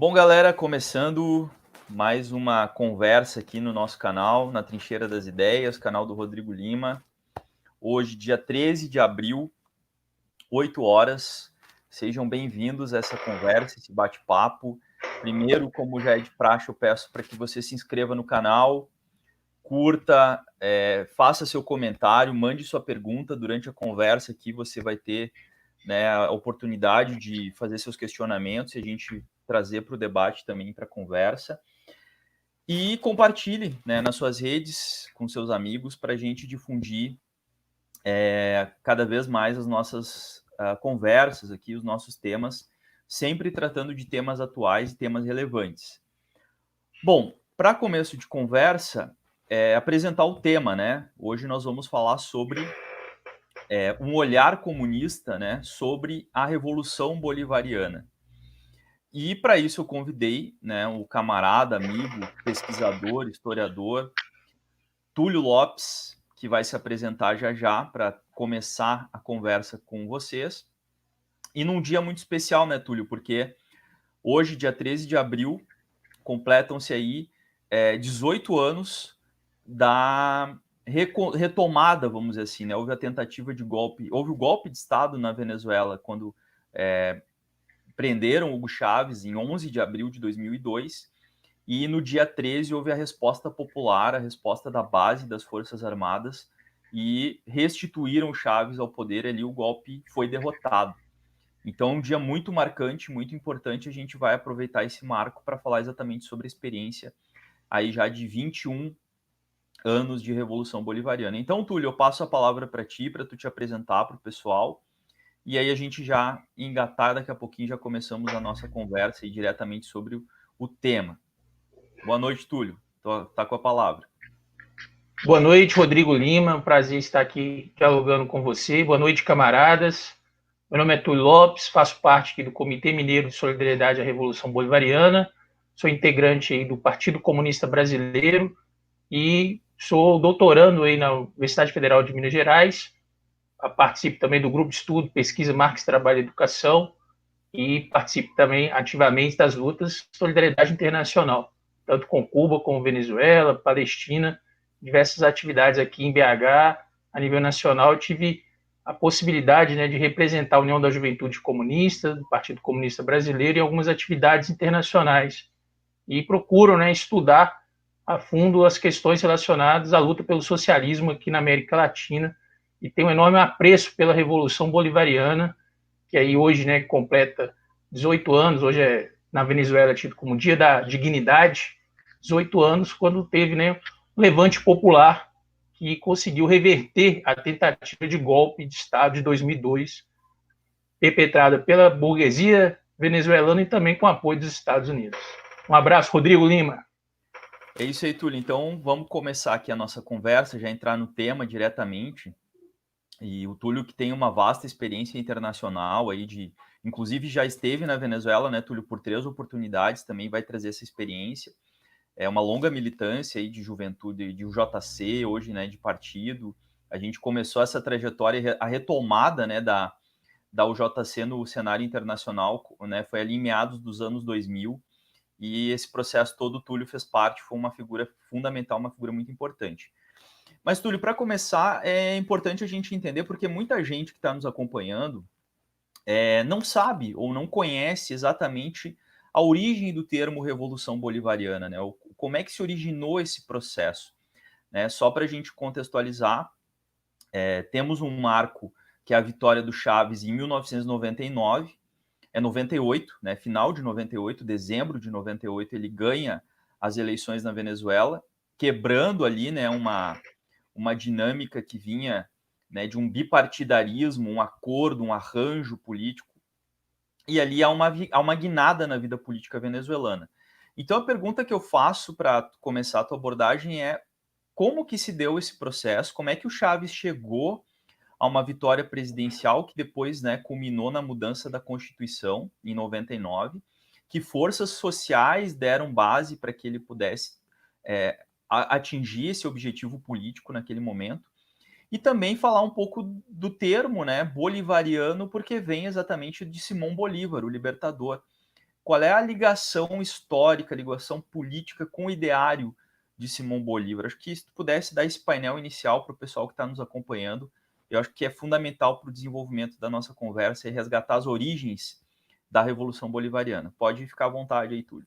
Bom, galera, começando mais uma conversa aqui no nosso canal, na Trincheira das Ideias, canal do Rodrigo Lima. Hoje, dia 13 de abril, 8 horas. Sejam bem-vindos a essa conversa, esse bate-papo. Primeiro, como já é de praxe, eu peço para que você se inscreva no canal, curta, faça seu comentário, mande sua pergunta. Durante a conversa aqui você vai ter, né, a oportunidade de fazer seus questionamentos e a gente trazer para o debate também, para a conversa. E compartilhe, né, nas suas redes, com seus amigos, para a gente difundir cada vez mais as nossas conversas aqui, os nossos temas, sempre tratando de temas atuais e temas relevantes. Bom, para começo de conversa, apresentar o tema, né? Hoje nós vamos falar sobre um olhar comunista, né, sobre a Revolução Bolivariana. E para isso eu convidei, né, o camarada, amigo, pesquisador, historiador, Túlio Lopes, que vai se apresentar já já para começar a conversa com vocês. E num dia muito especial, né, Túlio? Porque hoje, dia 13 de abril, completam-se aí 18 anos da retomada, vamos dizer assim, né? Houve a tentativa de golpe, houve o golpe de Estado na Venezuela, quando prenderam Hugo Chávez em 11 de abril de 2002, e no dia 13 houve a resposta popular, a resposta da base das Forças Armadas, e restituíram Chávez ao poder ali, o golpe foi derrotado. Então, um dia muito marcante, muito importante, a gente vai aproveitar esse marco para falar exatamente sobre a experiência aí já de 21 anos de Revolução Bolivariana. Então, Túlio, eu passo a palavra para ti, para tu te apresentar para o pessoal, e aí a gente já engatar, daqui a pouquinho já começamos a nossa conversa aí diretamente sobre o tema. Boa noite, Túlio. Tá com a palavra. Boa noite, Rodrigo Lima. Um prazer estar aqui dialogando com você. Boa noite, camaradas. Meu nome é Túlio Lopes, faço parte aqui do Comitê Mineiro de Solidariedade à Revolução Bolivariana, sou integrante aí do Partido Comunista Brasileiro e sou doutorando aí na Universidade Federal de Minas Gerais. Participo também do Grupo de Estudo, Pesquisa, Marketing, Trabalho e Educação e participo também ativamente das lutas de solidariedade internacional, tanto com Cuba como Venezuela, Palestina, diversas atividades aqui em BH, a nível nacional. Eu tive a possibilidade, né, de representar a União da Juventude Comunista, do Partido Comunista Brasileiro, em algumas atividades internacionais. E procuro, né, estudar a fundo as questões relacionadas à luta pelo socialismo aqui na América Latina, e tenho um enorme apreço pela Revolução Bolivariana, que aí hoje, né, completa 18 anos, hoje é na Venezuela tido como Dia da Dignidade, 18 anos, quando teve, né, um levante popular que conseguiu reverter a tentativa de golpe de Estado de 2002, perpetrada pela burguesia venezuelana e também com apoio dos Estados Unidos. Um abraço, Rodrigo Lima. É isso aí, Túlio. Então, vamos começar aqui a nossa conversa, já entrar no tema diretamente. E o Túlio, que tem uma vasta experiência internacional aí inclusive já esteve na Venezuela, né, Túlio, por 3 oportunidades, também vai trazer essa experiência. É uma longa militância aí de juventude, de UJC, hoje, né, de partido. A gente começou essa trajetória, a retomada, né, da UJC no cenário internacional, né, foi ali em meados dos anos 2000, e esse processo todo o Túlio fez parte, foi uma figura fundamental, uma figura muito importante. Mas, Túlio, para começar, é importante a gente entender, porque muita gente que está nos acompanhando não sabe ou não conhece exatamente a origem do termo Revolução Bolivariana, né? Como é que se originou esse processo, né? Só para a gente contextualizar, temos um marco que é a vitória do Chávez em 1999, 98, né? Final de 98, dezembro de 98, ele ganha as eleições na Venezuela, quebrando ali, né, uma dinâmica que vinha, né, de um bipartidarismo, um acordo, um arranjo político, e ali há uma guinada na vida política venezuelana. Então a pergunta que eu faço para começar a tua abordagem é como que se deu esse processo, como é que o Chávez chegou a uma vitória presidencial que depois, né, culminou na mudança da Constituição em 99, que forças sociais deram base para que ele pudesse atingir esse objetivo político naquele momento. E também falar um pouco do termo, né, bolivariano, porque vem exatamente de Simão Bolívar, o libertador. qual é a ligação histórica, a ligação política com o ideário de Simão Bolívar? Acho que se tu pudesse dar esse painel inicial para o pessoal que está nos acompanhando, eu acho que é fundamental para o desenvolvimento da nossa conversa e resgatar as origens da Revolução Bolivariana. Pode ficar à vontade aí, Túlio.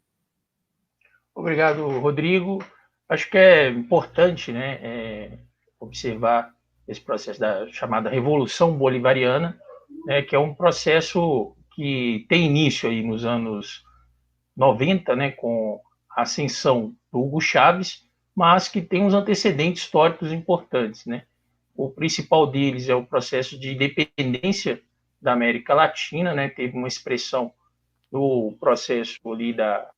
Obrigado, Rodrigo. Acho que é importante, né, observar esse processo da chamada Revolução Bolivariana, né, que é um processo que tem início aí nos anos 90, né, com a ascensão do Hugo Chávez, mas que tem uns antecedentes históricos importantes, né? O principal deles é o processo de independência da América Latina, né? Teve uma expressão no processo ali da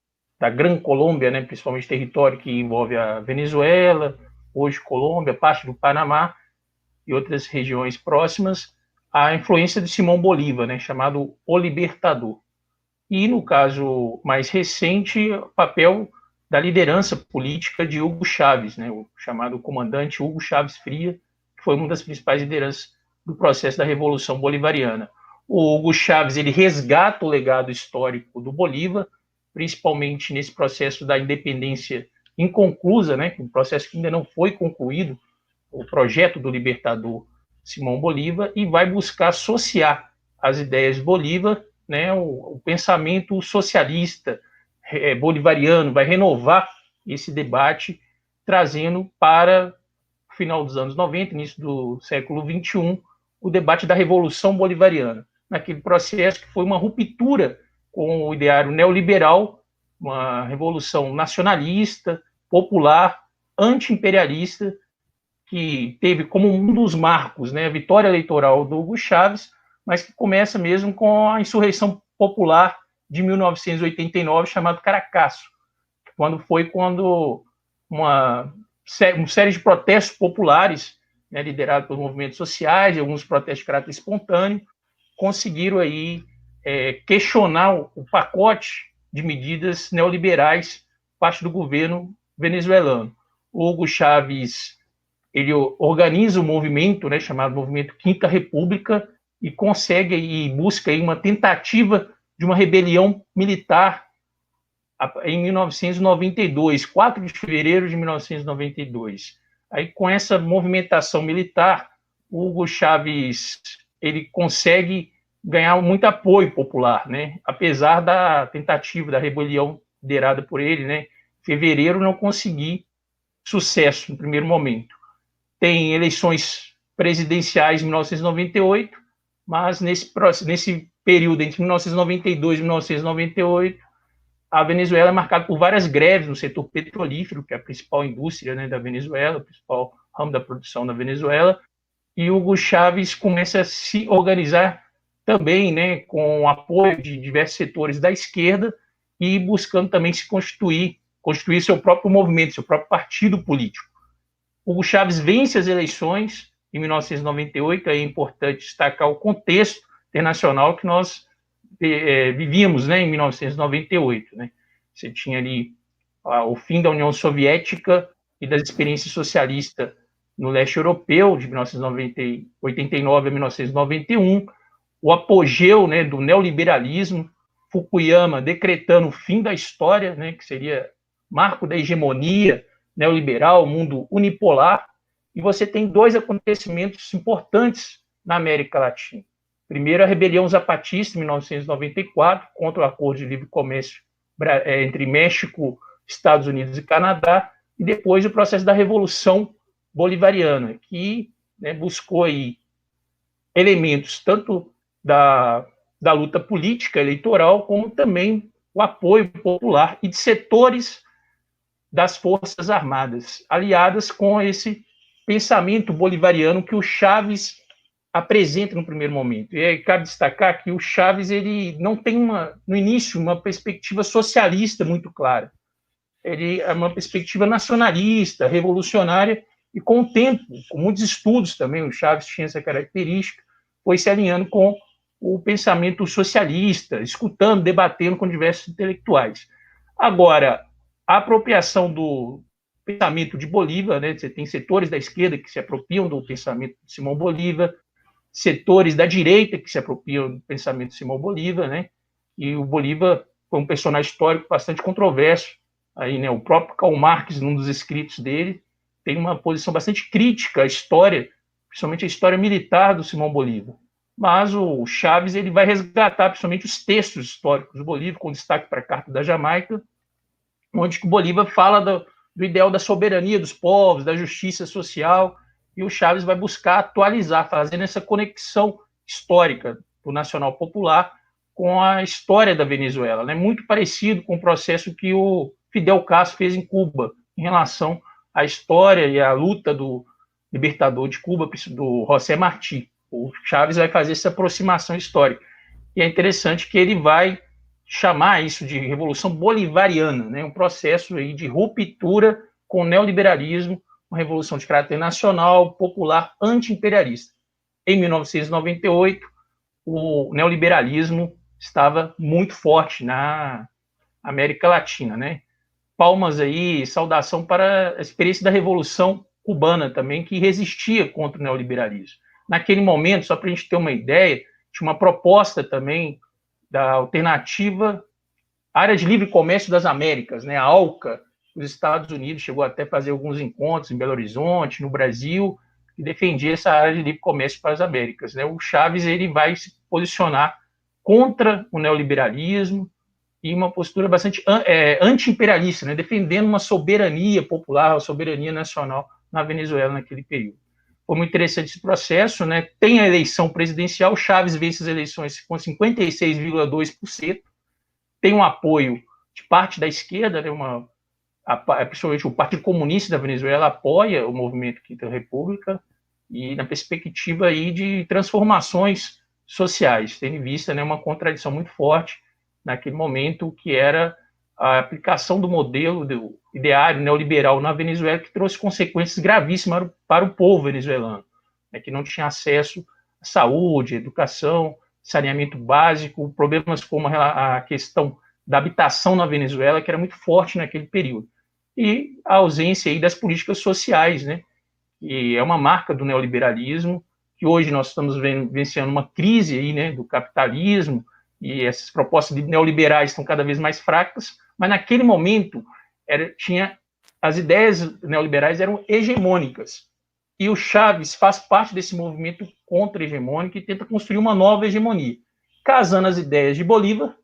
Gran Colômbia, né? Principalmente território que envolve a Venezuela, hoje Colômbia, parte do Panamá e outras regiões próximas, a influência de Simão Bolívar, né? Chamado O Libertador. E, no caso mais recente, o papel da liderança política de Hugo Chávez, né, o chamado comandante Hugo Chávez Fria, que foi uma das principais lideranças do processo da Revolução Bolivariana. O Hugo Chávez ele resgata o legado histórico do Bolívar, principalmente nesse processo da independência inconclusa, né, um processo que ainda não foi concluído, o projeto do libertador Simão Bolívar, e vai buscar associar as ideias de Bolívar, né, o pensamento socialista bolivariano, vai renovar esse debate, trazendo para o final dos anos 90, início do século XXI, o debate da Revolução Bolivariana, naquele processo que foi uma ruptura com o ideário neoliberal, uma revolução nacionalista, popular, anti-imperialista, que teve como um dos marcos, né, a vitória eleitoral do Hugo Chávez, mas que começa mesmo com a insurreição popular de 1989, chamado Caracaço, quando uma série de protestos populares, né, liderados por movimentos sociais e alguns protestos de caráter espontâneo, conseguiram aí questionar o pacote de medidas neoliberais parte do governo venezuelano. O Hugo Chávez ele organiza um movimento, né, chamado Movimento Quinta República, e consegue e busca aí uma tentativa de uma rebelião militar em 1992, 4 de fevereiro de 1992. Aí, com essa movimentação militar, o Hugo Chávez ele consegue ganhar muito apoio popular, né? Apesar da tentativa da rebelião liderada por ele, né? Em fevereiro não consegui sucesso no primeiro momento. Tem eleições presidenciais em 1998, mas nesse período entre 1992 e 1998, a Venezuela é marcada por várias greves no setor petrolífero, que é a principal indústria, né, da Venezuela, o principal ramo da produção da Venezuela, e o Hugo Chávez começa a se organizar também, né, com o apoio de diversos setores da esquerda e buscando também se constituir seu próprio movimento, seu próprio partido político. Hugo Chávez vence as eleições em 1998, é importante destacar o contexto internacional que nós vivíamos, né, em 1998. Né? Você tinha ali o fim da União Soviética e das experiências socialistas no leste europeu, de 1989 a 1991, o apogeu, né, do neoliberalismo, Fukuyama decretando o fim da história, né, que seria marco da hegemonia neoliberal, mundo unipolar, e você tem dois acontecimentos importantes na América Latina. Primeiro, a rebelião zapatista, em 1994, contra o Acordo de Livre Comércio entre México, Estados Unidos e Canadá, e depois o processo da Revolução Bolivariana, que, né, buscou aí elementos tanto da luta política eleitoral, como também o apoio popular e de setores das Forças Armadas, aliadas com esse pensamento bolivariano que o Chávez apresenta no primeiro momento. E aí cabe destacar que o Chávez ele não tem no início uma perspectiva socialista muito clara. Ele é uma perspectiva nacionalista, revolucionária, e com o tempo, com muitos estudos também, o Chávez tinha essa característica, foi se alinhando com o pensamento socialista, escutando, debatendo com diversos intelectuais. Agora, a apropriação do pensamento de Bolívar, né? Você tem setores da esquerda que se apropriam do pensamento de Simão Bolívar, setores da direita que se apropriam do pensamento de Simão Bolívar, né? E o Bolívar foi um personagem histórico bastante controverso. Aí, né, o próprio Karl Marx, num dos escritos dele, tem uma posição bastante crítica à história, principalmente a história militar do Simão Bolívar. Mas o Chaves ele vai resgatar principalmente os textos históricos do Bolívar, com destaque para a Carta da Jamaica, onde o Bolívar fala do ideal da soberania dos povos, da justiça social, e o Chaves vai buscar atualizar, fazendo essa conexão histórica do nacional popular com a história da Venezuela, né? Muito parecido com o processo que o Fidel Castro fez em Cuba, em relação à história e à luta do libertador de Cuba, do José Martí. O Chaves vai fazer essa aproximação histórica. E é interessante que ele vai chamar isso de Revolução Bolivariana, né? Um processo aí de ruptura com o neoliberalismo, uma revolução de caráter nacional, popular, anti-imperialista. Em 1998, o neoliberalismo estava muito forte na América Latina, né? Palmas aí, saudação para a experiência da Revolução Cubana também, que resistia contra o neoliberalismo. Naquele momento, só para a gente ter uma ideia, tinha uma proposta também da alternativa Área de Livre Comércio das Américas, né? A ALCA, os Estados Unidos chegou até a fazer alguns encontros em Belo Horizonte, no Brasil, que defendia essa área de livre comércio para as Américas, né? O Chaves ele vai se posicionar contra o neoliberalismo e uma postura bastante anti-imperialista, né? Defendendo uma soberania popular, uma soberania nacional na Venezuela naquele período. Foi muito interessante esse processo, né? Tem a eleição presidencial, Chaves vence as eleições com 56,2%, tem um apoio de parte da esquerda, né? Principalmente o Partido Comunista da Venezuela apoia o movimento Quinta República e na perspectiva aí de transformações sociais, tendo em vista, né, uma contradição muito forte naquele momento, que era a aplicação do modelo do ideário neoliberal na Venezuela, que trouxe consequências gravíssimas para o povo venezuelano, né, que não tinha acesso à saúde, à educação, saneamento básico, problemas como a questão da habitação na Venezuela, que era muito forte naquele período. E a ausência aí das políticas sociais, né? E é uma marca do neoliberalismo, que hoje nós estamos vivenciando uma crise aí, né, do capitalismo, e essas propostas neoliberais estão cada vez mais fracas, mas naquele momento as ideias neoliberais eram hegemônicas. E o Chaves faz parte desse movimento contra-hegemônico e tenta construir uma nova hegemonia, casando as ideias de Bolívar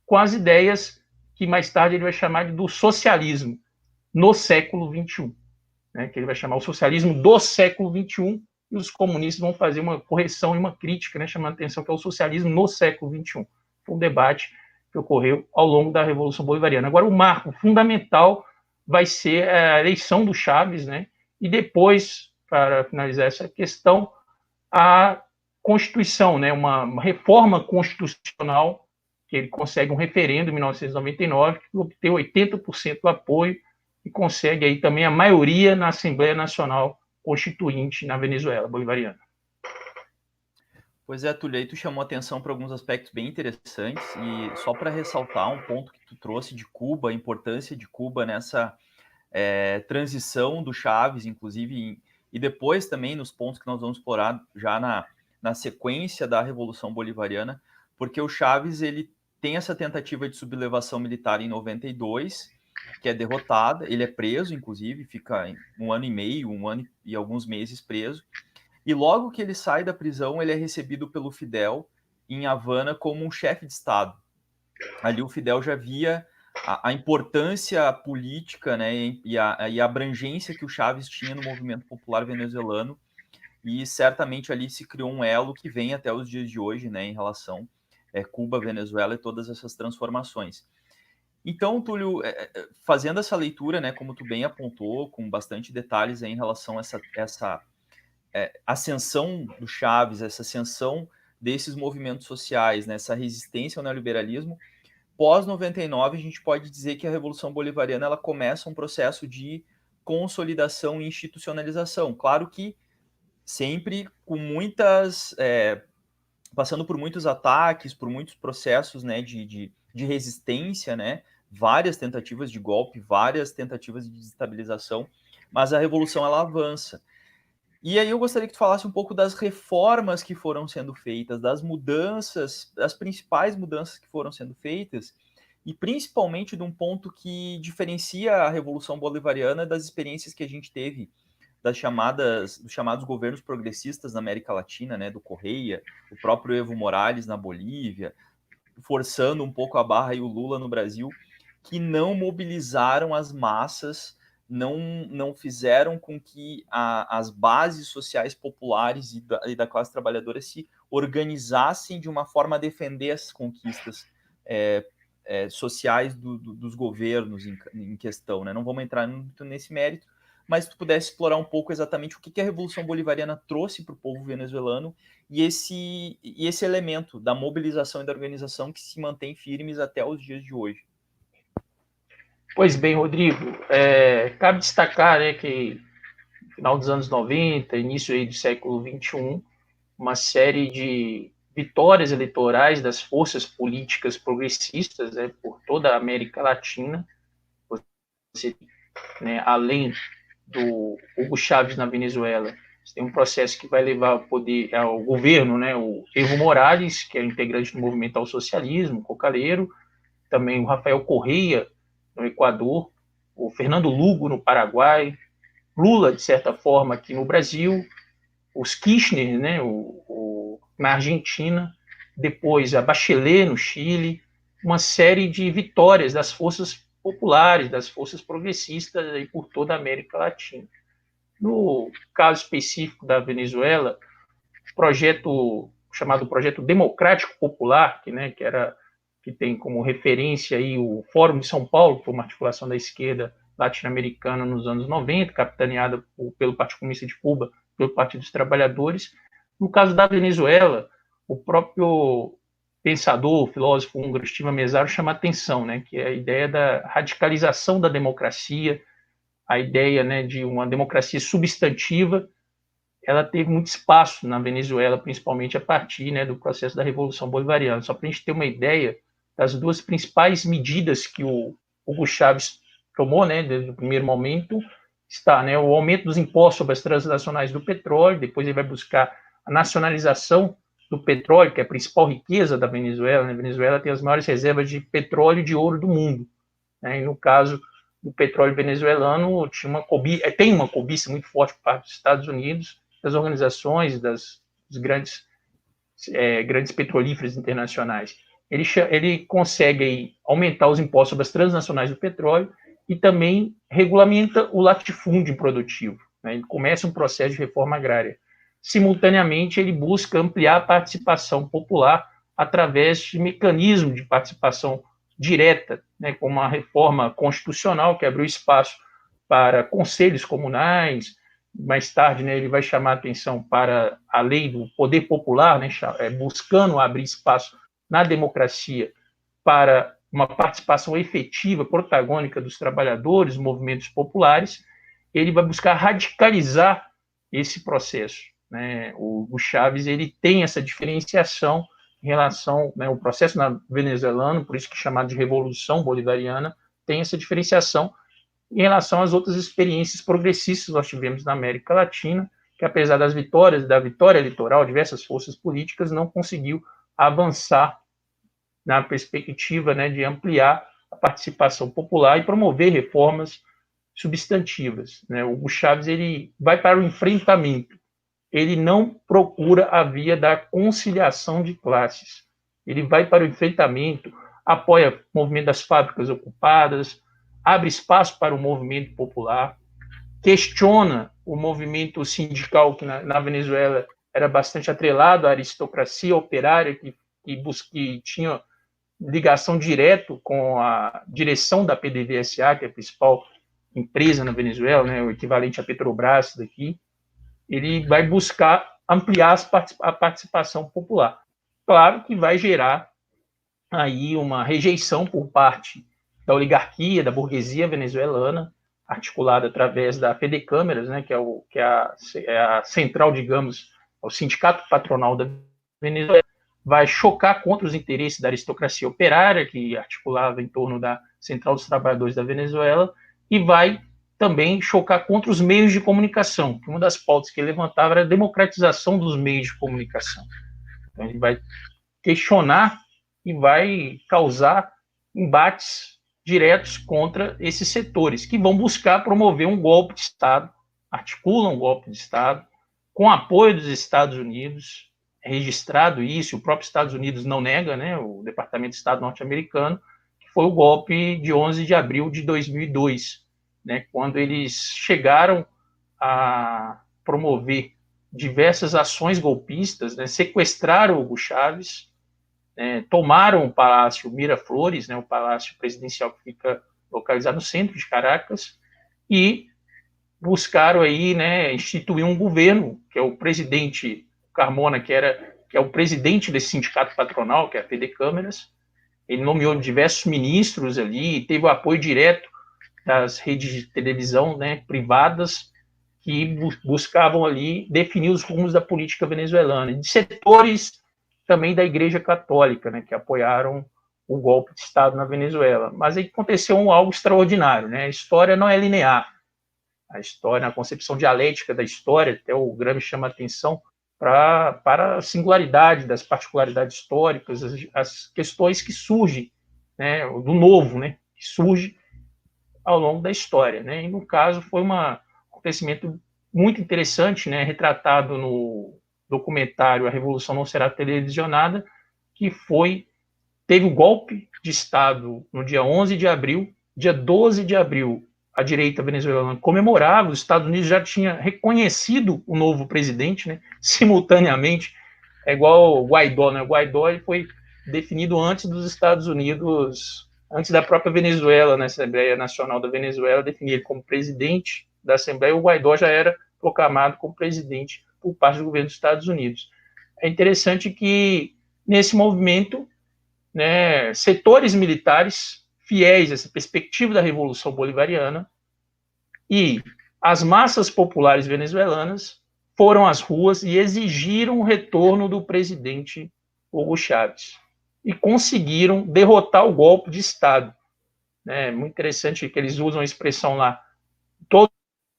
com as ideias que mais tarde ele vai chamar do socialismo no século XXI, né, que ele vai chamar o socialismo do século XXI, e os comunistas vão fazer uma correção e uma crítica, né, chamando a atenção que é o socialismo no século XXI. Foi um debate que ocorreu ao longo da Revolução Bolivariana. Agora, o marco fundamental vai ser a eleição do Chaves, né, e depois, para finalizar essa questão, a Constituição, né, uma reforma constitucional, que ele consegue um referendo em 1999, que obteve 80% do apoio e consegue aí também a maioria na Assembleia Nacional Constituinte na Venezuela bolivariana. Pois é, Túlio, aí tu chamou atenção para alguns aspectos bem interessantes, e só para ressaltar um ponto que tu trouxe de Cuba, a importância de Cuba nessa transição do Chaves, inclusive, e depois também nos pontos que nós vamos explorar já na sequência da Revolução Bolivariana, porque o Chaves ele tem essa tentativa de sublevação militar em 92, que é derrotada, ele é preso, inclusive, fica 1 ano e meio, 1 ano e alguns meses preso, e logo que ele sai da prisão, ele é recebido pelo Fidel em Havana como um chefe de Estado. Ali o Fidel já via a importância política, né, e a abrangência que o Chaves tinha no movimento popular venezuelano, e certamente ali se criou um elo que vem até os dias de hoje, né, em relação Cuba, Venezuela e todas essas transformações. Então, Túlio, fazendo essa leitura, né, como tu bem apontou, com bastante detalhes aí em relação a essa ascensão do Chaves, essa ascensão desses movimentos sociais, né, essa resistência ao neoliberalismo, pós-99, a gente pode dizer que a Revolução Bolivariana ela começa um processo de consolidação e institucionalização. Claro que sempre com muitas... passando por muitos ataques, por muitos processos, né, de resistência, né, várias tentativas de golpe, várias tentativas de desestabilização, mas a Revolução ela avança. E aí eu gostaria que tu falasse um pouco das reformas que foram sendo feitas, das mudanças, das principais mudanças que foram sendo feitas, e principalmente de um ponto que diferencia a Revolução Bolivariana das experiências que a gente teve dos chamados governos progressistas na América Latina, né, do Correia, o próprio Evo Morales na Bolívia, forçando um pouco a barra e o Lula no Brasil, que não mobilizaram as massas, não fizeram com que as bases sociais populares e da classe trabalhadora se organizassem de uma forma a defender as conquistas sociais dos governos em questão. Né? Não vamos entrar muito nesse mérito, mas se tu pudesse explorar um pouco exatamente o que a Revolução Bolivariana trouxe para o povo venezuelano e esse elemento da mobilização e da organização que se mantém firmes até os dias de hoje. Pois bem, Rodrigo, cabe destacar, né, que no final dos anos 90, início aí do século XXI, uma série de vitórias eleitorais das forças políticas progressistas, né, por toda a América Latina. Você, né, além do Hugo Chávez na Venezuela, você tem um processo que vai levar ao poder, ao governo, né, o Evo Morales, que é integrante do movimento ao socialismo, cocaleiro, também o Rafael Correa no Equador, o Fernando Lugo no Paraguai, Lula, de certa forma, aqui no Brasil, os Kirchner, né, na Argentina, depois a Bachelet no Chile, uma série de vitórias das forças populares, das forças progressistas aí por toda a América Latina. No caso específico da Venezuela, o projeto chamado Projeto Democrático Popular, que tem como referência aí o Fórum de São Paulo, que foi uma articulação da esquerda latino-americana nos anos 90, capitaneada pelo Partido Comunista de Cuba, pelo Partido dos Trabalhadores. No caso da Venezuela, o próprio pensador, filósofo húngaro Estima Mesaro chama atenção, né, que é a ideia da radicalização da democracia, a ideia, né, de uma democracia substantiva. Ela teve muito espaço na Venezuela, principalmente a partir, né, do processo da Revolução Bolivariana. Só para a gente ter uma ideia das duas principais medidas que o Hugo Chávez tomou, né, desde o primeiro momento, está, né, o aumento dos impostos sobre as transnacionais do petróleo, depois ele vai buscar a nacionalização do petróleo, que é a principal riqueza da Venezuela. A Venezuela tem as maiores reservas de petróleo e de ouro do mundo. Né, e no caso do petróleo venezuelano, tem uma cobiça muito forte por parte dos Estados Unidos, das organizações, dos grandes petrolíferas internacionais. Ele consegue aí aumentar os impostos sobre as transnacionais do petróleo e também regulamenta o latifúndio produtivo. Né? Ele começa um processo de reforma agrária. Simultaneamente, ele busca ampliar a participação popular através de mecanismos de participação direta, né, como a reforma constitucional, que abriu espaço para conselhos comunais. Mais tarde, né, ele vai chamar a atenção para a lei do poder popular, né, buscando abrir espaço na democracia para uma participação efetiva, protagônica dos trabalhadores, movimentos populares. Ele vai buscar radicalizar esse processo. Né? O Chávez ele tem essa diferenciação em relação, né, o processo venezuelano, por isso que é chamado de Revolução Bolivariana, tem essa diferenciação em relação às outras experiências progressistas que nós tivemos na América Latina, que apesar das vitórias, da vitória eleitoral, diversas forças políticas não conseguiu avançar na perspectiva, né, de ampliar a participação popular e promover reformas substantivas. Né? O Hugo Chávez ele vai para o enfrentamento, ele não procura a via da conciliação de classes, ele vai para o enfrentamento, apoia o movimento das fábricas ocupadas, abre espaço para o movimento popular, questiona o movimento sindical que na Venezuela era bastante atrelado à aristocracia operária, que tinha ligação direta com a direção da PDVSA, que é a principal empresa na Venezuela, né, o equivalente à Petrobras daqui. Ele vai buscar ampliar a participação popular. Claro que vai gerar aí uma rejeição por parte da oligarquia, da burguesia venezuelana, articulada através da Fedecâmeras, né, que é a central, digamos, o sindicato patronal da Venezuela, vai chocar contra os interesses da aristocracia operária, que articulava em torno da Central dos Trabalhadores da Venezuela, e vai também chocar contra os meios de comunicação, que uma das pautas que ele levantava era a democratização dos meios de comunicação. Então, ele vai questionar e vai causar embates diretos contra esses setores, que vão buscar promover um golpe de Estado, articulam um golpe de Estado, com apoio dos Estados Unidos, é registrado isso, o próprio Estados Unidos não nega, né, o Departamento de Estado norte-americano, que foi o golpe de 11 de abril de 2002, né, quando eles chegaram a promover diversas ações golpistas, né, sequestraram Hugo Chávez, tomaram o Palácio Miraflores, né, o palácio presidencial que fica localizado no centro de Caracas, e buscaram aí, né, instituir um governo, que é o presidente Carmona, que é o presidente desse sindicato patronal, que é a FEDECâmeras. Ele nomeou diversos ministros ali, teve o apoio direto das redes de televisão, né, privadas, que buscavam ali definir os rumos da política venezuelana, de setores também da Igreja Católica, né, que apoiaram o golpe de Estado na Venezuela. Mas aí aconteceu algo extraordinário, né? A história não é linear. A história, a concepção dialética da história, até o Gramsci chama atenção para a singularidade das particularidades históricas, as questões que surgem, né, do novo, né, que surge ao longo da história, né? E no caso foi um acontecimento muito interessante, né, retratado no documentário A Revolução Não Será Televisionada, que teve o golpe de Estado no dia 11 de abril, dia 12 de abril, a direita venezuelana comemorava, os Estados Unidos já tinha reconhecido o novo presidente, né, simultaneamente, é igual o Guaidó, né, o Guaidó ele foi definido antes dos Estados Unidos, antes da própria Venezuela, na Assembleia Nacional da Venezuela, definir ele como presidente da Assembleia, o Guaidó já era proclamado como presidente por parte do governo dos Estados Unidos. É interessante que, nesse movimento, né, setores militares fiéis a essa perspectiva da Revolução Bolivariana e as massas populares venezuelanas foram às ruas e exigiram o retorno do presidente Hugo Chávez e conseguiram derrotar o golpe de Estado. É muito interessante que eles usam a expressão lá, todo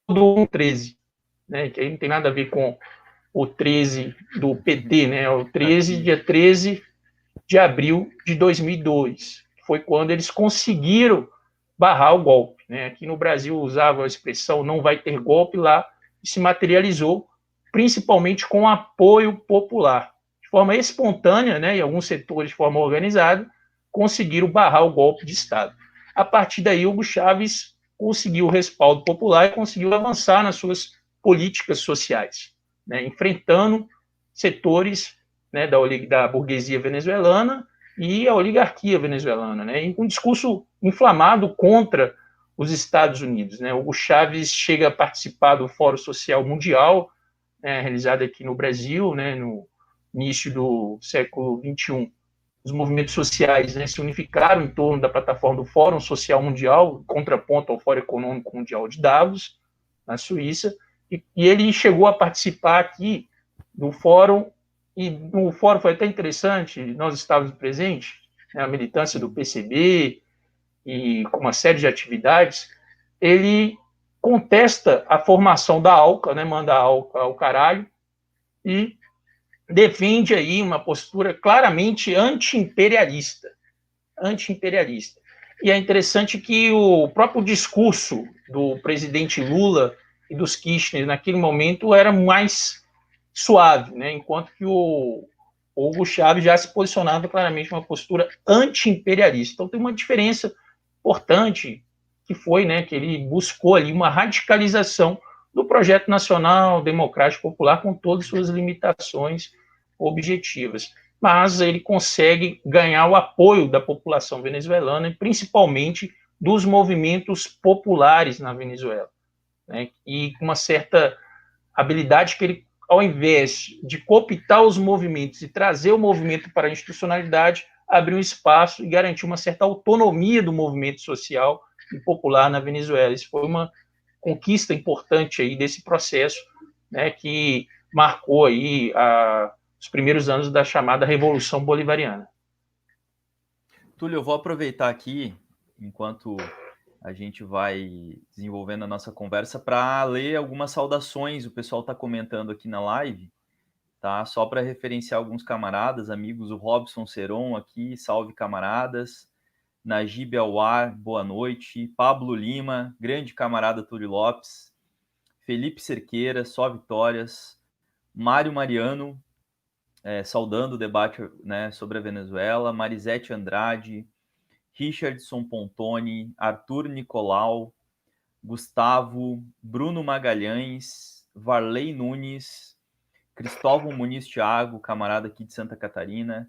um 13, né, que aí não tem nada a ver com o 13 do PT, né, o 13, dia 13 de abril de 2002, foi quando eles conseguiram barrar o golpe, né? Aqui no Brasil usava a expressão não vai ter golpe, lá e se materializou principalmente com apoio popular. De forma espontânea, né, e alguns setores de forma organizada, conseguiram barrar o golpe de Estado. A partir daí, Hugo Chávez conseguiu o respaldo popular e conseguiu avançar nas suas políticas sociais, né, enfrentando setores, né, da burguesia venezuelana e a oligarquia venezuelana, né, e um discurso inflamado contra os Estados Unidos, né. Hugo Chávez chega a participar do Fórum Social Mundial, realizado aqui no Brasil, né, no início do século XXI. Os movimentos sociais, né, se unificaram em torno da plataforma do Fórum Social Mundial, contraponto ao Fórum Econômico Mundial de Davos, na Suíça, e ele chegou a participar aqui do fórum, e no fórum foi até interessante, nós estávamos presentes, né, a militância do PCB e com uma série de atividades, ele contesta a formação da ALCA, né, manda a ALCA ao caralho, e defende aí uma postura claramente anti-imperialista. Anti-imperialista. E é interessante que o próprio discurso do presidente Lula e dos Kirchner naquele momento era mais suave, né? Enquanto que o Hugo Chávez já se posicionava claramente uma postura anti-imperialista. Então tem uma diferença importante que foi, né, que ele buscou ali uma radicalização do projeto nacional democrático popular com todas as suas limitações objetivas. Mas ele consegue ganhar o apoio da população venezuelana e principalmente dos movimentos populares na Venezuela, né? E com uma certa habilidade que ele, ao invés de cooptar os movimentos e trazer o movimento para a institucionalidade, abriu um espaço e garantiu uma certa autonomia do movimento social e popular na Venezuela. Isso foi uma conquista importante aí desse processo, né, que marcou aí os primeiros anos da chamada Revolução Bolivariana. Túlio, eu vou aproveitar aqui, enquanto a gente vai desenvolvendo a nossa conversa, para ler algumas saudações. O pessoal está comentando aqui na live, tá? Só para referenciar alguns camaradas, amigos, o Robson Seron aqui, salve camaradas. Najib Alwar, boa noite. Pablo Lima, grande camarada Túlio Lopes. Felipe Cerqueira, só vitórias. Mário Mariano, saudando o debate, né, sobre a Venezuela. Marisete Andrade, Richardson Pontoni, Arthur Nicolau, Gustavo, Bruno Magalhães, Varley Nunes, Cristóvão Muniz Thiago, camarada aqui de Santa Catarina,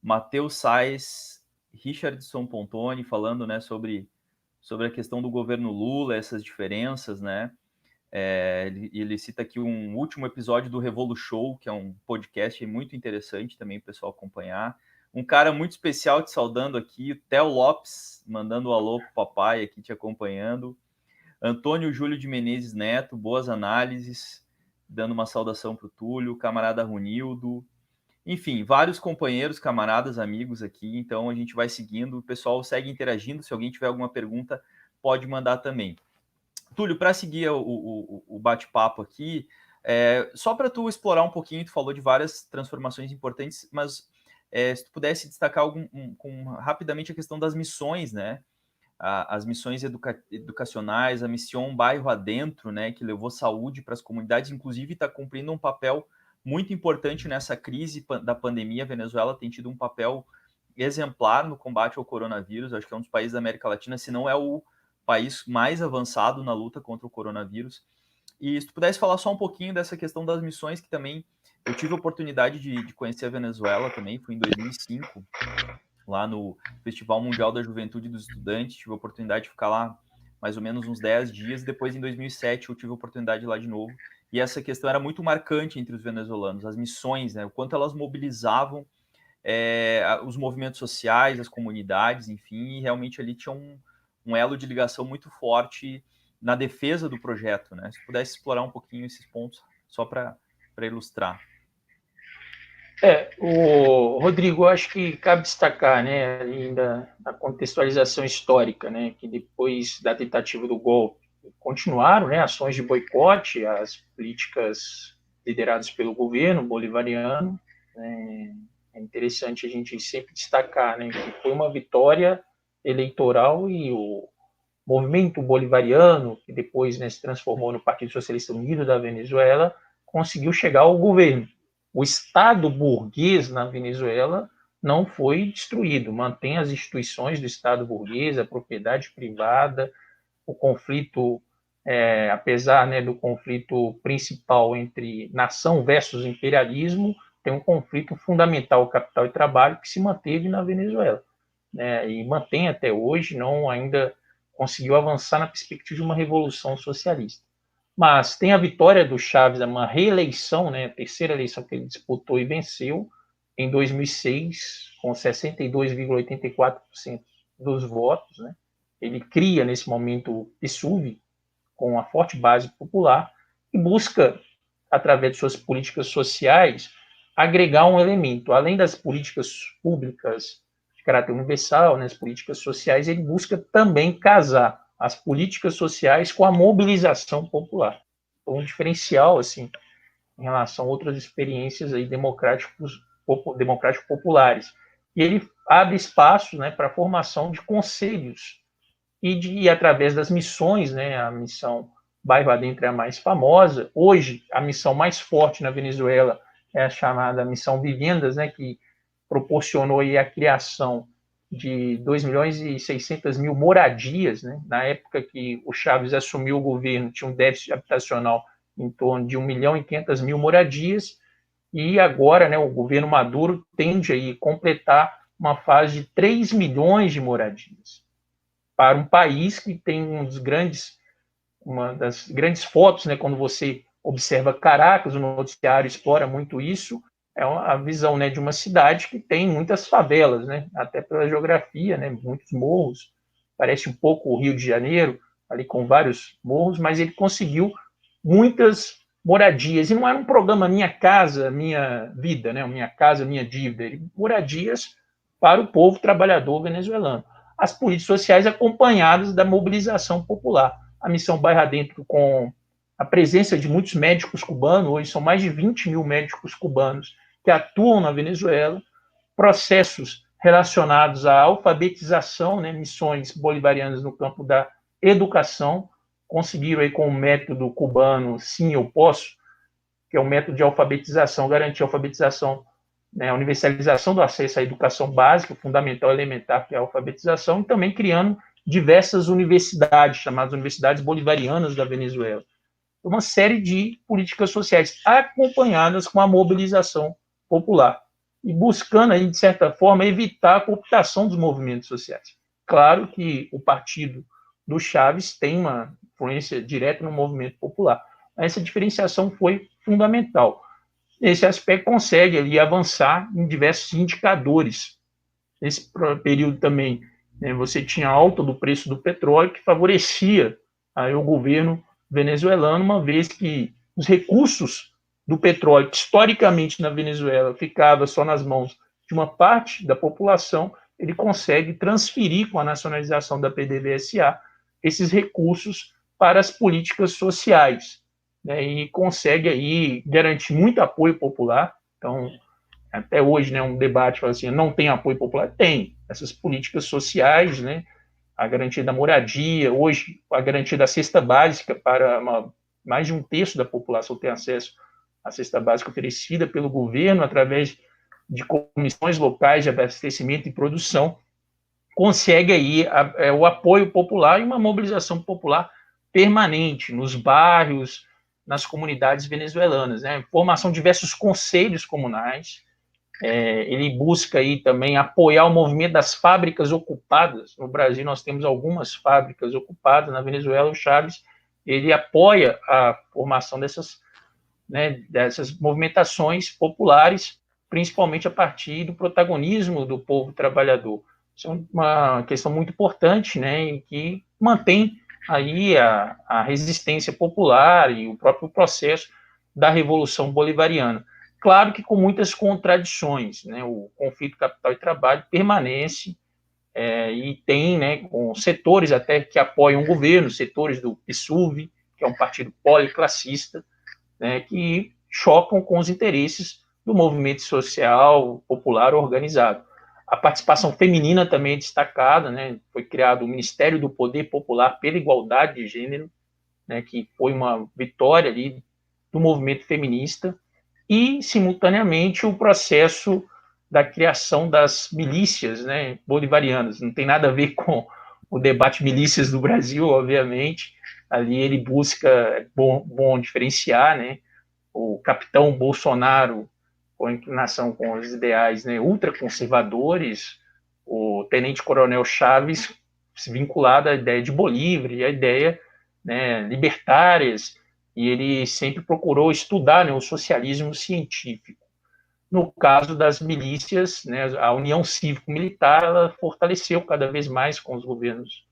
Matheus Sais, Richardson Pontoni, falando, né, sobre a questão do governo Lula, essas diferenças, né? Ele cita aqui um último episódio do Revolu Show, que é um podcast muito interessante também para o pessoal acompanhar. Um cara muito especial te saudando aqui, o Theo Lopes, mandando um alô pro papai aqui te acompanhando. Antônio Júlio de Menezes Neto, boas análises, dando uma saudação para o Túlio, camarada Runildo. Enfim, vários companheiros, camaradas, amigos aqui, então a gente vai seguindo, o pessoal segue interagindo, se alguém tiver alguma pergunta, pode mandar também. Túlio, para seguir o bate-papo aqui, só para tu explorar um pouquinho, tu falou de várias transformações importantes, mas se tu pudesse destacar rapidamente a questão das missões, né? As missões educacionais, a missão Bairro Adentro, né, que levou saúde para as comunidades, inclusive está cumprindo um papel muito importante nessa crise da pandemia. A Venezuela tem tido um papel exemplar no combate ao coronavírus, acho que é um dos países da América Latina, se não é o país mais avançado na luta contra o coronavírus. E se tu pudesse falar só um pouquinho dessa questão das missões, que também eu tive a oportunidade de conhecer a Venezuela também, fui em 2005, lá no Festival Mundial da Juventude dos Estudantes, tive a oportunidade de ficar lá mais ou menos uns 10 dias, depois em 2007 eu tive a oportunidade de ir lá de novo, e essa questão era muito marcante entre os venezuelanos, as missões, né, o quanto elas mobilizavam os movimentos sociais, as comunidades, enfim, e realmente ali tinha um elo de ligação muito forte na defesa do projeto, né? Se pudesse explorar um pouquinho esses pontos, só para ilustrar. Rodrigo, eu acho que cabe destacar, né, ainda a contextualização histórica, né, que depois da tentativa do golpe continuaram, né, ações de boicote às políticas lideradas pelo governo bolivariano. É interessante a gente sempre destacar, né, que foi uma vitória eleitoral e o movimento bolivariano, que depois, né, se transformou no Partido Socialista Unido da Venezuela, conseguiu chegar ao governo. O Estado burguês na Venezuela não foi destruído, mantém as instituições do Estado burguês, a propriedade privada, o conflito, apesar, né, do conflito principal entre nação versus imperialismo, tem um conflito fundamental, capital e trabalho, que se manteve na Venezuela, né, e mantém até hoje, não ainda conseguiu avançar na perspectiva de uma revolução socialista. Mas tem a vitória do Chávez, uma reeleição, né, a terceira eleição que ele disputou e venceu, em 2006, com 62,84% dos votos. Né? Ele cria, nesse momento, o PSUV, com uma forte base popular, e busca, através de suas políticas sociais, agregar um elemento. Além das políticas públicas de caráter universal, né, as políticas sociais, ele busca também casar as políticas sociais com a mobilização popular. Então, um diferencial, assim, em relação a outras experiências aí democrático-populares. E ele abre espaço, né, para a formação de conselhos e através das missões, né, a missão Bairro Adentro é a mais famosa. Hoje, a missão mais forte na Venezuela é a chamada Missão Vivendas, né, que proporcionou aí a criação de 2.600.000 moradias. Né? Na época que o Chávez assumiu o governo, tinha um déficit habitacional em torno de 1.500.000 moradias, e agora, né, o governo Maduro tende a completar uma fase de 3 milhões de moradias para um país que tem uma das grandes fotos, né, quando você observa Caracas, o noticiário explora muito isso, é a visão, né, de uma cidade que tem muitas favelas, né, até pela geografia, né, muitos morros, parece um pouco o Rio de Janeiro, ali com vários morros, mas ele conseguiu muitas moradias, e não era um programa Minha Casa, Minha Vida, né, Minha Casa, Minha Dívida, moradias para o povo trabalhador venezuelano. As políticas sociais acompanhadas da mobilização popular. A missão Bairro Adentro, com a presença de muitos médicos cubanos, hoje são mais de 20 mil médicos cubanos que atuam na Venezuela, processos relacionados à alfabetização, né, missões bolivarianas no campo da educação. Conseguiram aí com o método cubano Sim, Eu Posso, que é um método de alfabetização, garantir a alfabetização, né, a universalização do acesso à educação básica, fundamental, elementar, que é a alfabetização, e também criando diversas universidades, chamadas Universidades Bolivarianas da Venezuela. Uma série de políticas sociais acompanhadas com a mobilização popular e buscando, aí, de certa forma, evitar a cooptação dos movimentos sociais. Claro que o partido do Chávez tem uma influência direta no movimento popular. Essa diferenciação foi fundamental. Nesse aspecto, consegue ali avançar em diversos indicadores. Nesse período também, né, você tinha a alta do preço do petróleo, que favorecia aí o governo venezuelano, uma vez que os recursos do petróleo, que historicamente na Venezuela ficava só nas mãos de uma parte da população, ele consegue transferir com a nacionalização da PDVSA esses recursos para as políticas sociais, né, e consegue aí garantir muito apoio popular. Então, até hoje, né, um debate fala assim, não tem apoio popular? Tem. Essas políticas sociais, né, a garantia da moradia, hoje a garantia da cesta básica para mais de um terço da população ter acesso à cesta básica oferecida pelo governo através de comissões locais de abastecimento e produção, consegue aí o apoio popular e uma mobilização popular permanente nos bairros, nas comunidades venezuelanas, né? Formação de diversos conselhos comunais. Ele busca aí também apoiar o movimento das fábricas ocupadas. No Brasil nós temos algumas fábricas ocupadas, na Venezuela o Chávez ele apoia a formação dessas, né, dessas movimentações populares, principalmente a partir do protagonismo do povo trabalhador. Isso é uma questão muito importante, né, que mantém aí a resistência popular e o próprio processo da Revolução Bolivariana. Claro que com muitas contradições, né, o conflito capital e trabalho permanece, e tem, né, com setores até que apoiam o governo, setores do PSUV, que é um partido policlassista, né, que chocam com os interesses do movimento social popular organizado. A participação feminina também é destacada, né, foi criado o Ministério do Poder Popular pela Igualdade de Gênero, né, que foi uma vitória ali do movimento feminista, e, simultaneamente, o processo da criação das milícias, né, bolivarianas. Não tem nada a ver com o debate milícias do Brasil, obviamente. Ali ele busca, bom diferenciar, né, o capitão Bolsonaro com inclinação com os ideais, né, ultraconservadores, o tenente-coronel Chaves vinculado à ideia de Bolívar e à ideia, né, libertárias, e ele sempre procurou estudar, né, o socialismo científico. No caso das milícias, né, a União Cívico-Militar ela fortaleceu cada vez mais com os governos,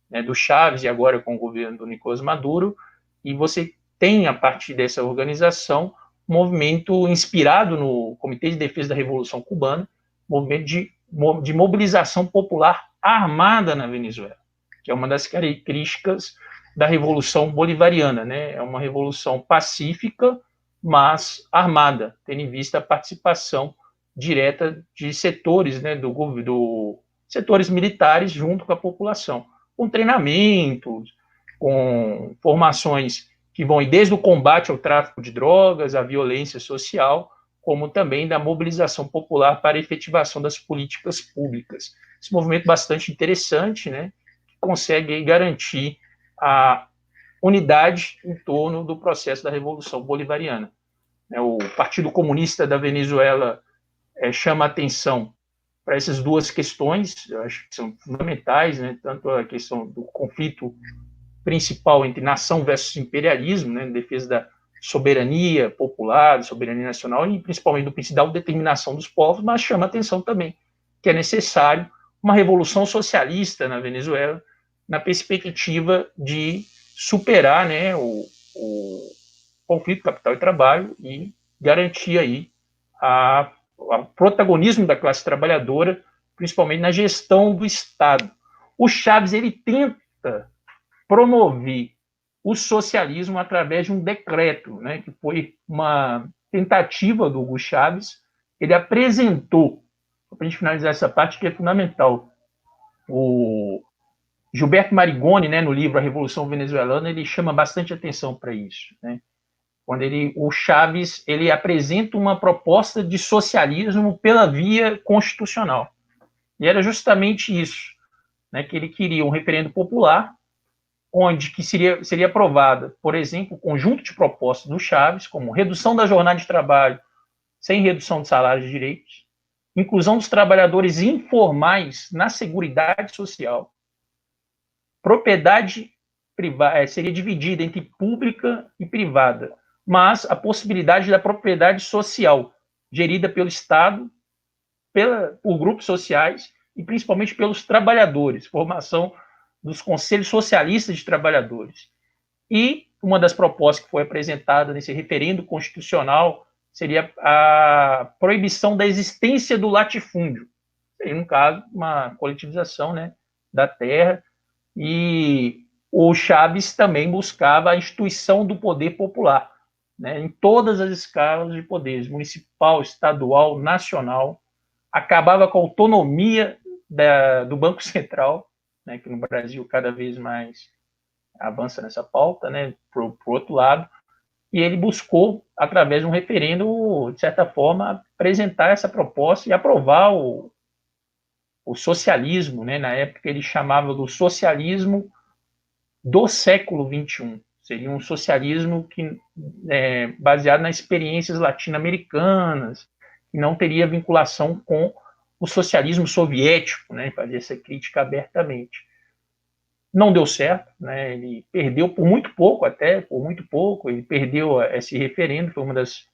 né, do Chávez e agora com o governo do Nicolás Maduro, e você tem, a partir dessa organização, um movimento inspirado no Comitê de Defesa da Revolução Cubana, movimento de mobilização popular armada na Venezuela, que é uma das características da Revolução Bolivariana, né? É uma revolução pacífica, mas armada, tendo em vista a participação direta de setores, né, do setores militares junto com a população, com treinamentos, com formações que vão desde o combate ao tráfico de drogas, à violência social, como também da mobilização popular para a efetivação das políticas públicas. Esse movimento bastante interessante, né, que consegue garantir a unidade em torno do processo da Revolução Bolivariana. O Partido Comunista da Venezuela chama atenção para essas duas questões, eu acho que são fundamentais, né, tanto a questão do conflito principal entre nação versus imperialismo, né, em defesa da soberania popular, soberania nacional e principalmente do princípio da autodeterminação dos povos, mas chama atenção também que é necessário uma revolução socialista na Venezuela, na perspectiva de superar, né, o conflito capital e trabalho e garantir aí o protagonismo da classe trabalhadora, principalmente na gestão do Estado. O Chávez ele tenta promover o socialismo através de um decreto, né, que foi uma tentativa do Hugo Chávez. Ele apresentou para a gente finalizar essa parte que é fundamental. O Gilberto Marigoni, né, no livro A Revolução Venezuelana, ele chama bastante atenção para isso, né? Quando o Chávez ele apresenta uma proposta de socialismo pela via constitucional. E era justamente isso, né, que ele queria um referendo popular, onde que seria aprovada, por exemplo, o conjunto de propostas do Chávez, como redução da jornada de trabalho sem redução de salários e direitos, inclusão dos trabalhadores informais na Seguridade Social, propriedade privada seria dividida entre pública e privada, mas a possibilidade da propriedade social, gerida pelo Estado, por grupos sociais e principalmente pelos trabalhadores, formação dos conselhos socialistas de trabalhadores. E uma das propostas que foi apresentada nesse referendo constitucional seria a proibição da existência do latifúndio. Seria, no caso, uma coletivização, né, da terra. E o Chávez também buscava a instituição do poder popular, né, em todas as escalas de poderes, municipal, estadual, nacional. Acabava com a autonomia do Banco Central, né, que no Brasil cada vez mais avança nessa pauta, né, para o outro lado, e ele buscou, através de um referendo, de certa forma, apresentar essa proposta e aprovar o socialismo, né, na época ele chamava do socialismo do século XXI, seria um socialismo que baseado nas experiências latino-americanas, que não teria vinculação com o socialismo soviético, né, fazia essa crítica abertamente. Não deu certo, né? Ele perdeu por muito pouco, ele perdeu esse referendo, foi uma das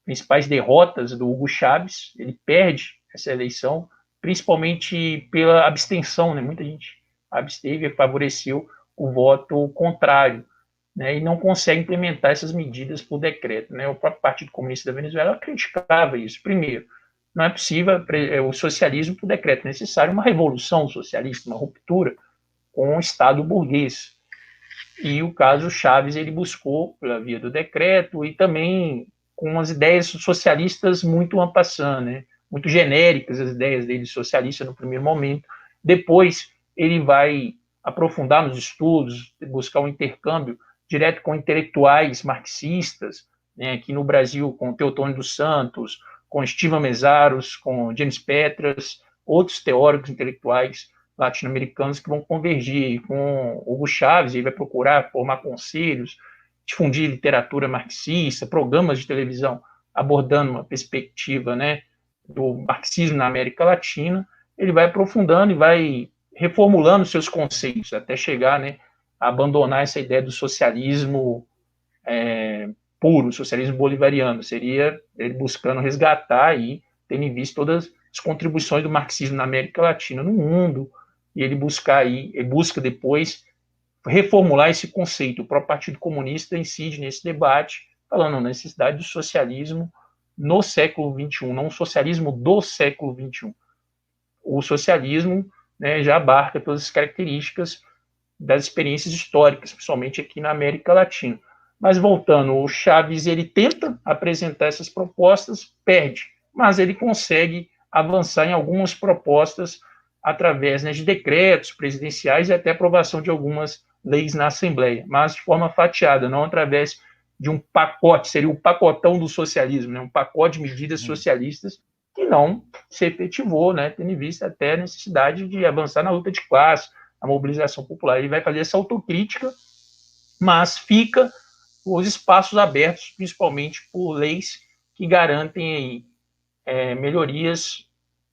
principais derrotas do Hugo Chávez, ele perde essa eleição, principalmente pela abstenção, né? Muita gente absteve e favoreceu o voto contrário, né? E não consegue implementar essas medidas por decreto, né? O próprio Partido Comunista da Venezuela criticava isso. Primeiro, não é possível o socialismo por decreto, é necessário uma revolução socialista, uma ruptura com o Estado burguês. E o caso Chávez ele buscou pela via do decreto e também com as ideias socialistas muito en passant, né? Muito genéricas as ideias dele socialista no primeiro momento. Depois ele vai aprofundar nos estudos, buscar um intercâmbio direto com intelectuais marxistas, né? Aqui no Brasil com Teotônio dos Santos, com Estevam Mesaros, com James Petras, outros teóricos intelectuais latino-americanos que vão convergir com Hugo Chávez. Ele vai procurar formar conselhos, difundir literatura marxista, programas de televisão abordando uma perspectiva, né, do marxismo na América Latina. Ele vai aprofundando e vai reformulando seus conceitos até chegar, né, a abandonar essa ideia do socialismo puro, socialismo bolivariano. Seria ele buscando resgatar e tendo em vista todas as contribuições do marxismo na América Latina, no mundo, e ele busca depois reformular esse conceito. O próprio Partido Comunista incide nesse debate, falando na necessidade do socialismo no século XXI, não o socialismo do século XXI. O socialismo, né, já abarca todas as características das experiências históricas, principalmente aqui na América Latina. Mas voltando, o Chávez ele tenta apresentar essas propostas, perde, mas ele consegue avançar em algumas propostas através, né, de decretos presidenciais e até aprovação de algumas leis na Assembleia, mas de forma fatiada, não através de um pacote, seria o pacotão do socialismo, né, um pacote de medidas socialistas que não se efetivou, né, tendo em vista até a necessidade de avançar na luta de classe, a mobilização popular. Ele vai fazer essa autocrítica, mas fica os espaços abertos, principalmente por leis que garantem melhorias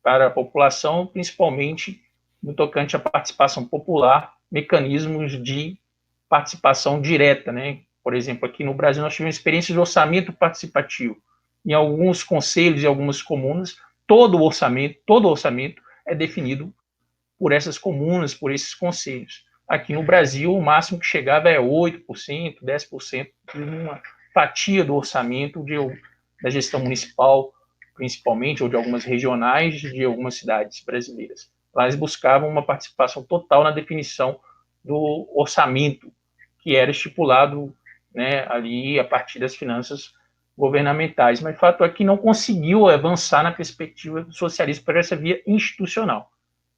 para a população, principalmente no tocante à participação popular, mecanismos de participação direta, né? Por exemplo, aqui no Brasil nós tivemos experiências de orçamento participativo. Em alguns conselhos e algumas comunas, todo o orçamento é definido por essas comunas, por esses conselhos. Aqui no Brasil, o máximo que chegava é 8%, 10% de uma fatia do orçamento da gestão municipal, principalmente, ou de algumas regionais, de algumas cidades brasileiras. Lá eles buscavam uma participação total na definição do orçamento, que era estipulado, né, ali a partir das finanças governamentais, mas o fato é que não conseguiu avançar na perspectiva do socialismo por essa via institucional.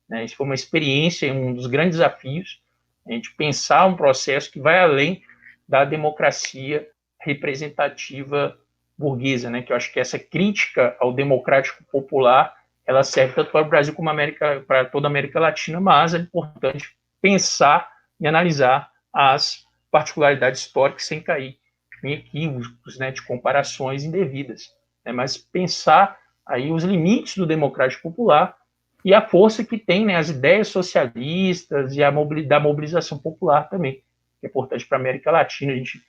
Né? Isso foi uma experiência, um dos grandes desafios, a gente pensar um processo que vai além da democracia representativa burguesa, né? Que eu acho que essa crítica ao democrático popular ela serve tanto para o Brasil como para toda a América Latina, mas é importante pensar e analisar as particularidades históricas sem cair em equívocos, né, de comparações indevidas, né, mas pensar aí os limites do democrático popular e a força que tem, né, as ideias socialistas e da mobilização popular também, que é importante para a América Latina, a gente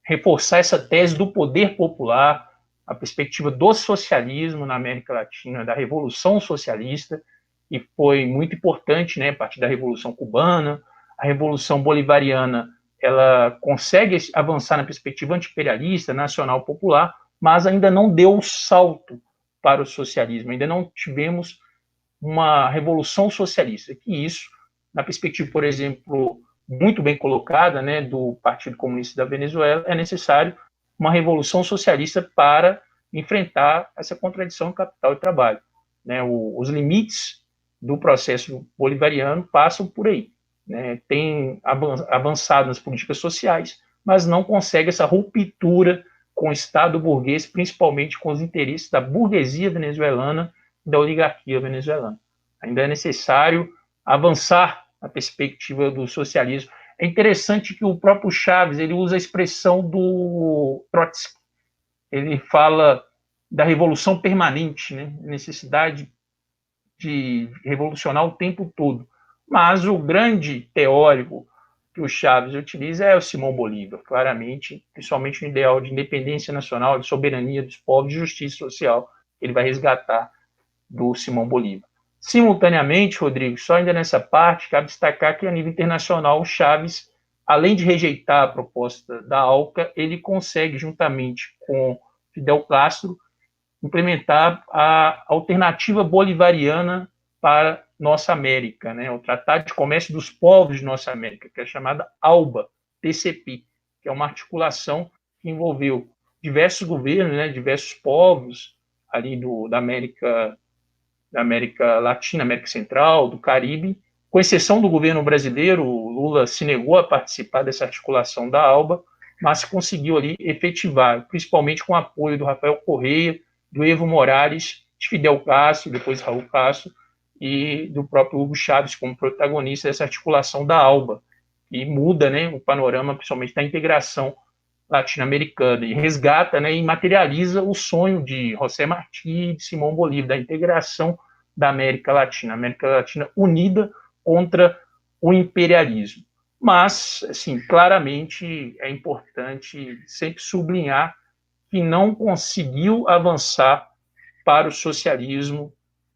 reforçar essa tese do poder popular, a perspectiva do socialismo na América Latina, da revolução socialista, que foi muito importante, né, a partir da Revolução Cubana, a Revolução Bolivariana, ela consegue avançar na perspectiva anti-imperialista, nacional, popular, mas ainda não deu o salto para o socialismo, ainda não tivemos uma revolução socialista, que isso, na perspectiva, por exemplo, muito bem colocada, né, do Partido Comunista da Venezuela, é necessário uma revolução socialista para enfrentar essa contradição capital e trabalho. Né? Os limites do processo bolivariano passam por aí. Né? Tem avançado nas políticas sociais, mas não consegue essa ruptura com o Estado burguês, principalmente com os interesses da burguesia venezuelana e da oligarquia venezuelana. Ainda é necessário avançar na perspectiva do socialismo. É interessante que o próprio Chaves ele usa a expressão do Trotsky. Ele fala da revolução permanente, né? Necessidade de revolucionar o tempo todo. Mas o grande teórico que o Chaves utiliza é o Simão Bolívar, claramente, principalmente no ideal de independência nacional, de soberania dos povos, de justiça social, ele vai resgatar do Simão Bolívar. Simultaneamente, Rodrigo, só ainda nessa parte, cabe destacar que a nível internacional o Chaves, além de rejeitar a proposta da ALCA, ele consegue, juntamente com Fidel Castro, implementar a alternativa bolivariana para nossa América, né? O Tratado de Comércio dos Povos de Nossa América, que é chamada ALBA, TCP, que é uma articulação que envolveu diversos governos, né, diversos povos ali da América Latina, América Central, do Caribe, com exceção do governo brasileiro, o Lula se negou a participar dessa articulação da ALBA, mas conseguiu ali efetivar, principalmente com o apoio do Rafael Correia, do Evo Morales, de Fidel Castro, depois Raul Castro, e do próprio Hugo Chávez como protagonista dessa articulação da ALBA, e muda, né, o panorama, principalmente da integração latino-americana, e resgata, né, e materializa o sonho de José Martí e de Simão Bolívar, da integração da América Latina unida contra o imperialismo. Mas, assim, claramente é importante sempre sublinhar que não conseguiu avançar para o socialismo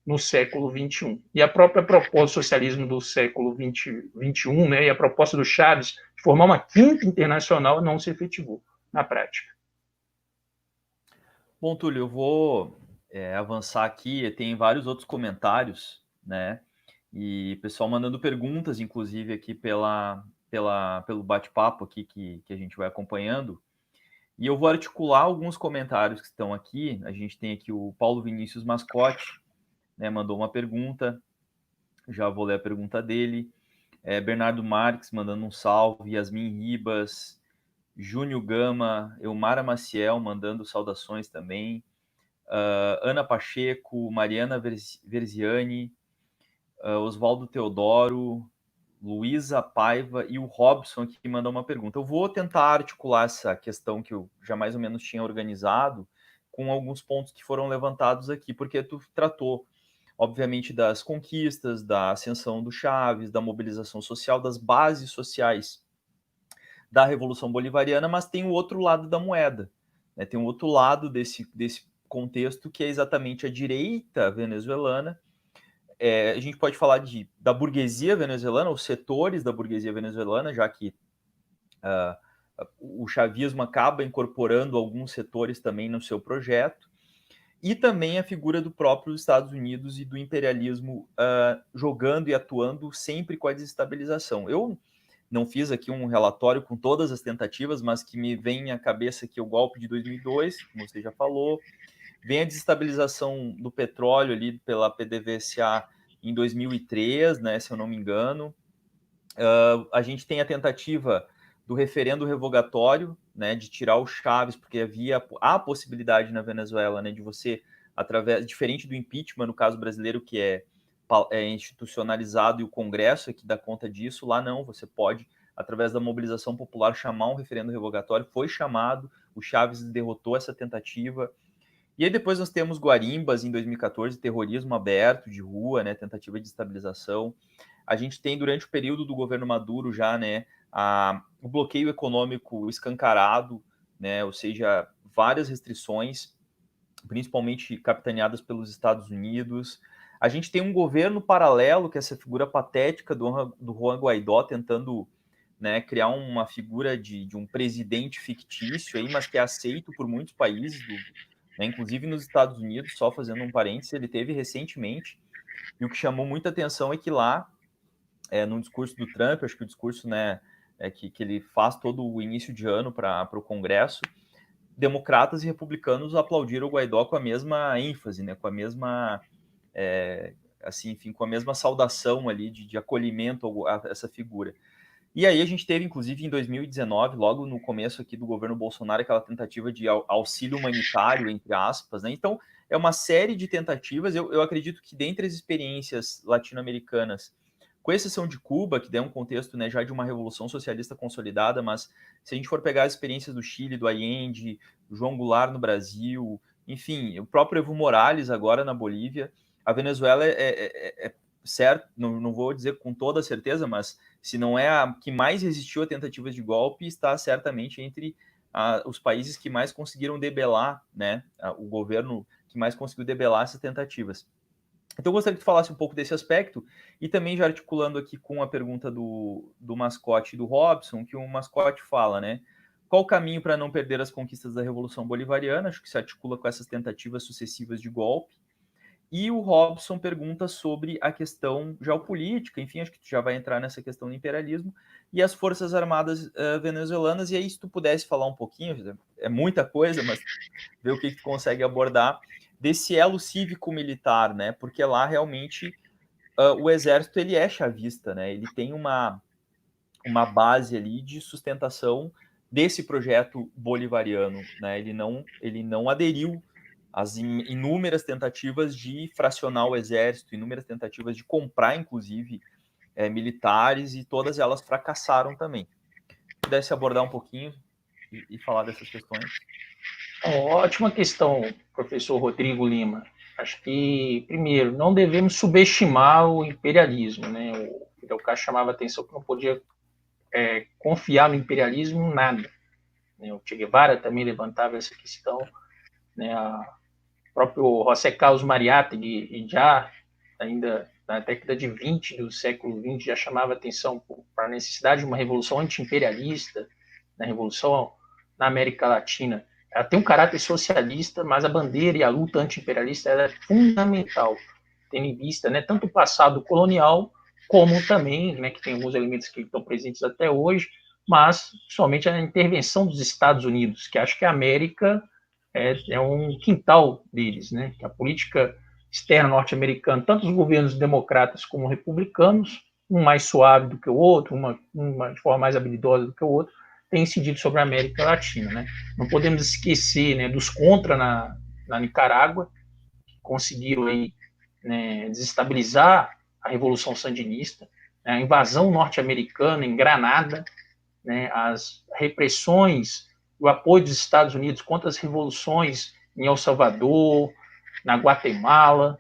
no século XXI. E a própria proposta do socialismo do século XXI, né, e a proposta do Chaves de formar uma quinta internacional não se efetivou na prática. Bom, Túlio, eu vou avançar aqui. Tem vários outros comentários, né? E pessoal mandando perguntas, inclusive, aqui pelo bate-papo aqui que a gente vai acompanhando. E eu vou articular alguns comentários que estão aqui. A gente tem aqui o Paulo Vinícius Mascote, né, mandou uma pergunta. Já vou ler a pergunta dele. Bernardo Marques mandando um salve. Yasmin Ribas, Júnior Gama, Elmara Maciel mandando saudações também. Ana Pacheco, Mariana Verziani, Oswaldo Teodoro, Luísa Paiva e o Robson aqui mandam uma pergunta. Eu vou tentar articular essa questão que eu já mais ou menos tinha organizado com alguns pontos que foram levantados aqui, porque tu tratou, obviamente, das conquistas, da ascensão do Chaves, da mobilização social, das bases sociais da Revolução Bolivariana, mas tem o outro lado da moeda, né? Tem o outro lado desse contexto, que é exatamente a direita venezuelana. A gente pode falar da burguesia venezuelana, os setores da burguesia venezuelana, já que o chavismo acaba incorporando alguns setores também no seu projeto, e também a figura do próprio Estados Unidos e do imperialismo jogando e atuando sempre com a desestabilização. Eu não fiz aqui um relatório com todas as tentativas, mas que me vem à cabeça aqui o golpe de 2002, como você já falou, vem a desestabilização do petróleo ali pela PDVSA em 2003, né, se eu não me engano. A gente tem a tentativa do referendo revogatório, né, de tirar o Chaves, porque havia a possibilidade na Venezuela, né, de você, através, diferente do impeachment, no caso brasileiro, que é institucionalizado e o Congresso é que dá conta disso, lá não, você pode, através da mobilização popular, chamar um referendo revogatório, foi chamado, o Chaves derrotou essa tentativa. E aí depois nós temos Guarimbas em 2014, terrorismo aberto de rua, né, tentativa de estabilização. A gente tem, durante o período do governo Maduro já, né, o bloqueio econômico escancarado, né, ou seja, várias restrições, principalmente capitaneadas pelos Estados Unidos. A gente tem um governo paralelo, que é essa figura patética do Juan Guaidó, tentando, né, criar uma figura de um presidente fictício, aí, mas que é aceito por muitos países, né, inclusive nos Estados Unidos, só fazendo um parênteses, ele teve recentemente, e o que chamou muita atenção é que lá, no discurso do Trump, acho que o discurso, né, que ele faz todo o início de ano para o Congresso, democratas e republicanos aplaudiram o Guaidó com a mesma ênfase, né, com a mesma, assim, enfim, com a mesma saudação ali de acolhimento a essa figura. E aí a gente teve, inclusive, em 2019, logo no começo aqui do governo Bolsonaro, aquela tentativa de auxílio humanitário, entre aspas, né? Então, é uma série de tentativas. Eu acredito que dentre as experiências latino-americanas, com exceção de Cuba, que deu um contexto, né, já de uma revolução socialista consolidada, mas se a gente for pegar as experiências do Chile, do Allende, do João Goulart no Brasil, enfim, o próprio Evo Morales agora na Bolívia, a Venezuela é certo, não vou dizer com toda certeza, mas se não é a que mais resistiu a tentativas de golpe, está certamente entre os países que mais conseguiram debelar, né, o governo que mais conseguiu debelar essas tentativas. Então, eu gostaria que tu falasse um pouco desse aspecto, e também já articulando aqui com a pergunta do mascote do Robson, que o mascote fala, né? Qual o caminho para não perder as conquistas da Revolução Bolivariana? Acho que se articula com essas tentativas sucessivas de golpe. E o Robson pergunta sobre a questão geopolítica, enfim, acho que tu já vai entrar nessa questão do imperialismo, e as Forças Armadas venezuelanas, e aí se tu pudesse falar um pouquinho, é muita coisa, mas ver o que tu consegue abordar desse elo cívico-militar, né, porque lá realmente o exército ele é chavista, né, ele tem uma base ali de sustentação desse projeto bolivariano, né, ele não aderiu as inúmeras tentativas de fracionar o exército, inúmeras tentativas de comprar, inclusive, militares, e todas elas fracassaram também. Se pudesse abordar um pouquinho e falar dessas questões. Ótima questão, professor Rodrigo Lima. Acho que, primeiro, não devemos subestimar o imperialismo. Né? O Fidel Castro chamava a atenção que não podia confiar no imperialismo nada. Né? O Che Guevara também levantava essa questão. Né? O próprio José Carlos Mariátegui, já ainda na década de 20 do século 20, já chamava atenção para a necessidade de uma revolução anti-imperialista, na revolução na América Latina. Ela tem um caráter socialista, mas a bandeira e a luta anti-imperialista é fundamental, tendo em vista, né, tanto o passado colonial, como também, né, que tem alguns elementos que estão presentes até hoje, mas somente a intervenção dos Estados Unidos, que acho que a América é um quintal deles, né? A política externa norte-americana, tanto os governos democratas como republicanos, um mais suave do que o outro, uma de forma mais habilidosa do que o outro, tem incidido sobre a América Latina, né? Não podemos esquecer, né, dos contra na Nicarágua, que conseguiram aí, né, desestabilizar a Revolução Sandinista, né, a invasão norte-americana em Granada, né, as repressões, o apoio dos Estados Unidos contra as revoluções em El Salvador, na Guatemala,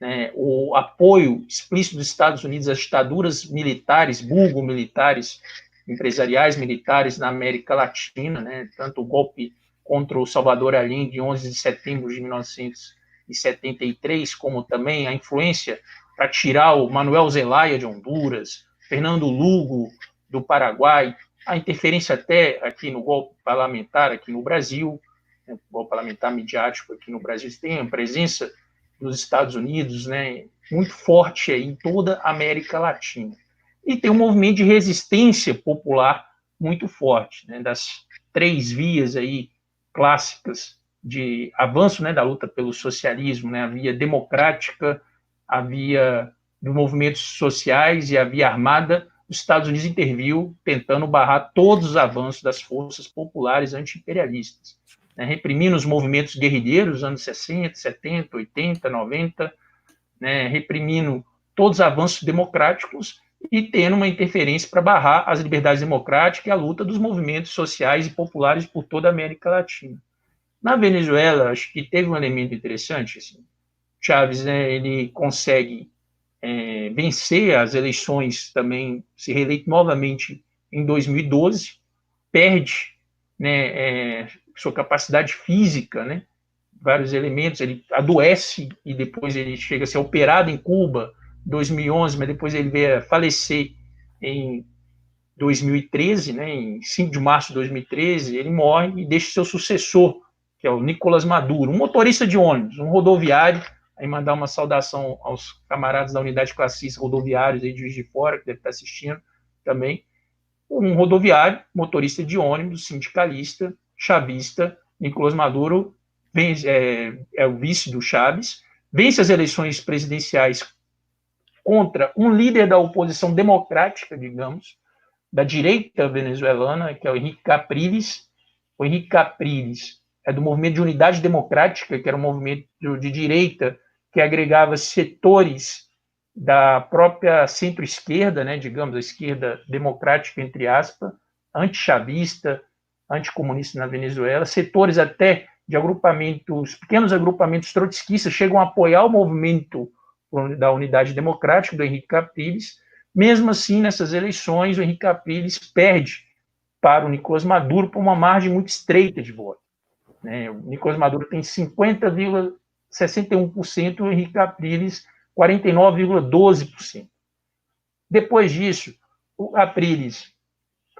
né, o apoio explícito dos Estados Unidos às ditaduras militares, burgo-militares, empresariais militares na América Latina, né, tanto o golpe contra o Salvador Allende de 11 de setembro de 1973, como também a influência para tirar o Manuel Zelaya de Honduras, Fernando Lugo do Paraguai, a interferência até aqui no golpe parlamentar aqui no Brasil, né, o golpe parlamentar midiático aqui no Brasil, tem a presença dos Estados Unidos, né, muito forte aí em toda a América Latina. e tem um movimento de resistência popular muito forte, né, das 3 vias aí clássicas de avanço, né, da luta pelo socialismo, né, a via democrática, a via dos movimentos sociais e a via armada. Os Estados Unidos interviu tentando barrar todos os avanços das forças populares anti-imperialistas, né, reprimindo os movimentos guerrilheiros dos anos 60, 70, 80, 90, né, reprimindo todos os avanços democráticos e tendo uma interferência para barrar as liberdades democráticas e a luta dos movimentos sociais e populares por toda a América Latina. Na Venezuela, acho que teve um elemento interessante. Assim, Chávez, né, ele consegue vencer as eleições, também se reeleito novamente em 2012, perde, né, sua capacidade física, né, vários elementos, ele adoece e depois ele chega a ser operado em Cuba em 2011, mas depois ele veio a falecer em 2013, né, em 5 de março de 2013, ele morre e deixa seu sucessor, que é o Nicolás Maduro, um motorista de ônibus, um rodoviário. Aí mandar uma saudação aos camaradas da unidade classista rodoviários aí de Juiz de Fora, que deve estar assistindo também. Um rodoviário, motorista de ônibus, sindicalista, chavista, Nicolás Maduro é o vice do Chávez, vence as eleições presidenciais contra um líder da oposição democrática, digamos, da direita venezuelana, que é o Henrique Capriles. O Henrique Capriles é do Movimento de Unidade Democrática, que era um movimento de direita que agregava setores da própria centro-esquerda, né, digamos, a esquerda democrática, entre aspas, antichavista, anticomunista na Venezuela, setores até de agrupamentos, pequenos agrupamentos trotskistas chegam a apoiar o movimento da Unidade Democrática, do Henrique Capriles. Mesmo assim, nessas eleições, o Henrique Capriles perde para o Nicolás Maduro por uma margem muito estreita de voto. Né? O Nicolás Maduro tem 50,61%, o Henrique Capriles 49,12%. Depois disso, o Capriles,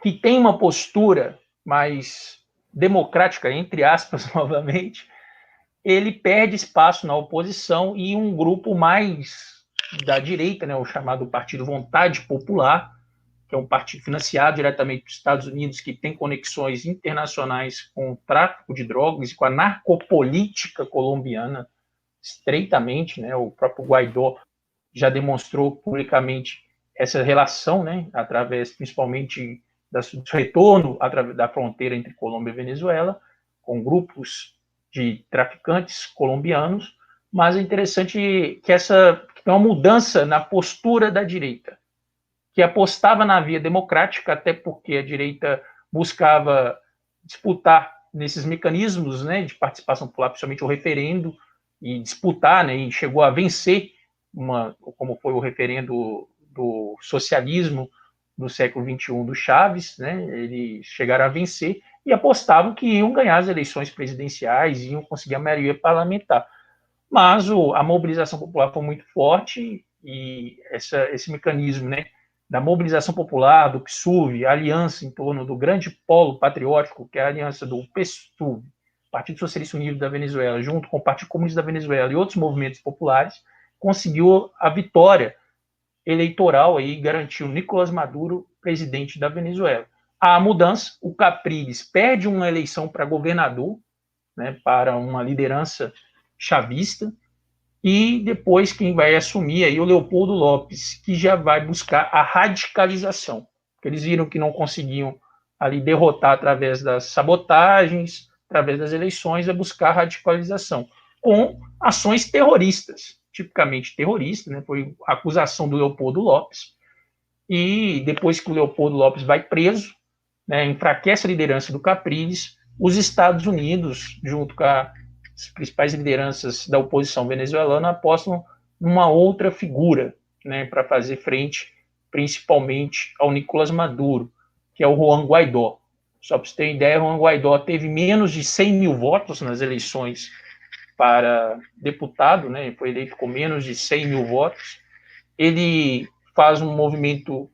que tem uma postura mais democrática, entre aspas, novamente, ele perde espaço na oposição e um grupo mais da direita, né, o chamado Partido Vontade Popular, que é um partido financiado diretamente dos Estados Unidos, que tem conexões internacionais com o tráfico de drogas e com a narcopolítica colombiana, estreitamente, né? O próprio Guaidó já demonstrou publicamente essa relação, né? Através, principalmente, do retorno através da fronteira entre Colômbia e Venezuela, com grupos de traficantes colombianos, mas é interessante que essa é uma mudança na postura da direita, que apostava na via democrática, até porque a direita buscava disputar nesses mecanismos, né, de participação popular, principalmente o referendo, e disputar, né, e chegou a vencer, como foi o referendo do socialismo do século XXI do Chávez, né, eles chegaram a vencer e apostavam que iam ganhar as eleições presidenciais, iam conseguir a maioria parlamentar. Mas a mobilização popular foi muito forte e esse mecanismo, né, da mobilização popular, do PSUV, a aliança em torno do grande polo patriótico, que é a aliança do PSUV, Partido Socialista Unido da Venezuela, junto com o Partido Comunista da Venezuela e outros movimentos populares, conseguiu a vitória eleitoral e garantiu Nicolás Maduro presidente da Venezuela. A mudança, o Capriles perde uma eleição para governador, né, para uma liderança chavista, e depois quem vai assumir aí o Leopoldo Lopes, que já vai buscar a radicalização, porque eles viram que não conseguiam ali derrotar através das sabotagens, através das eleições, a buscar a radicalização, com ações terroristas, tipicamente terroristas, né? Foi a acusação do Leopoldo Lopes, e depois que o Leopoldo Lopes vai preso, né, enfraquece a liderança do Capriles, os Estados Unidos, junto com as principais lideranças da oposição venezuelana, apostam numa outra figura, né, para fazer frente principalmente ao Nicolás Maduro, que é o Juan Guaidó. Só para você ter ideia, Juan Guaidó teve menos de 100 mil votos nas eleições para deputado, né, foi eleito com menos de 100 mil votos. Ele faz um movimento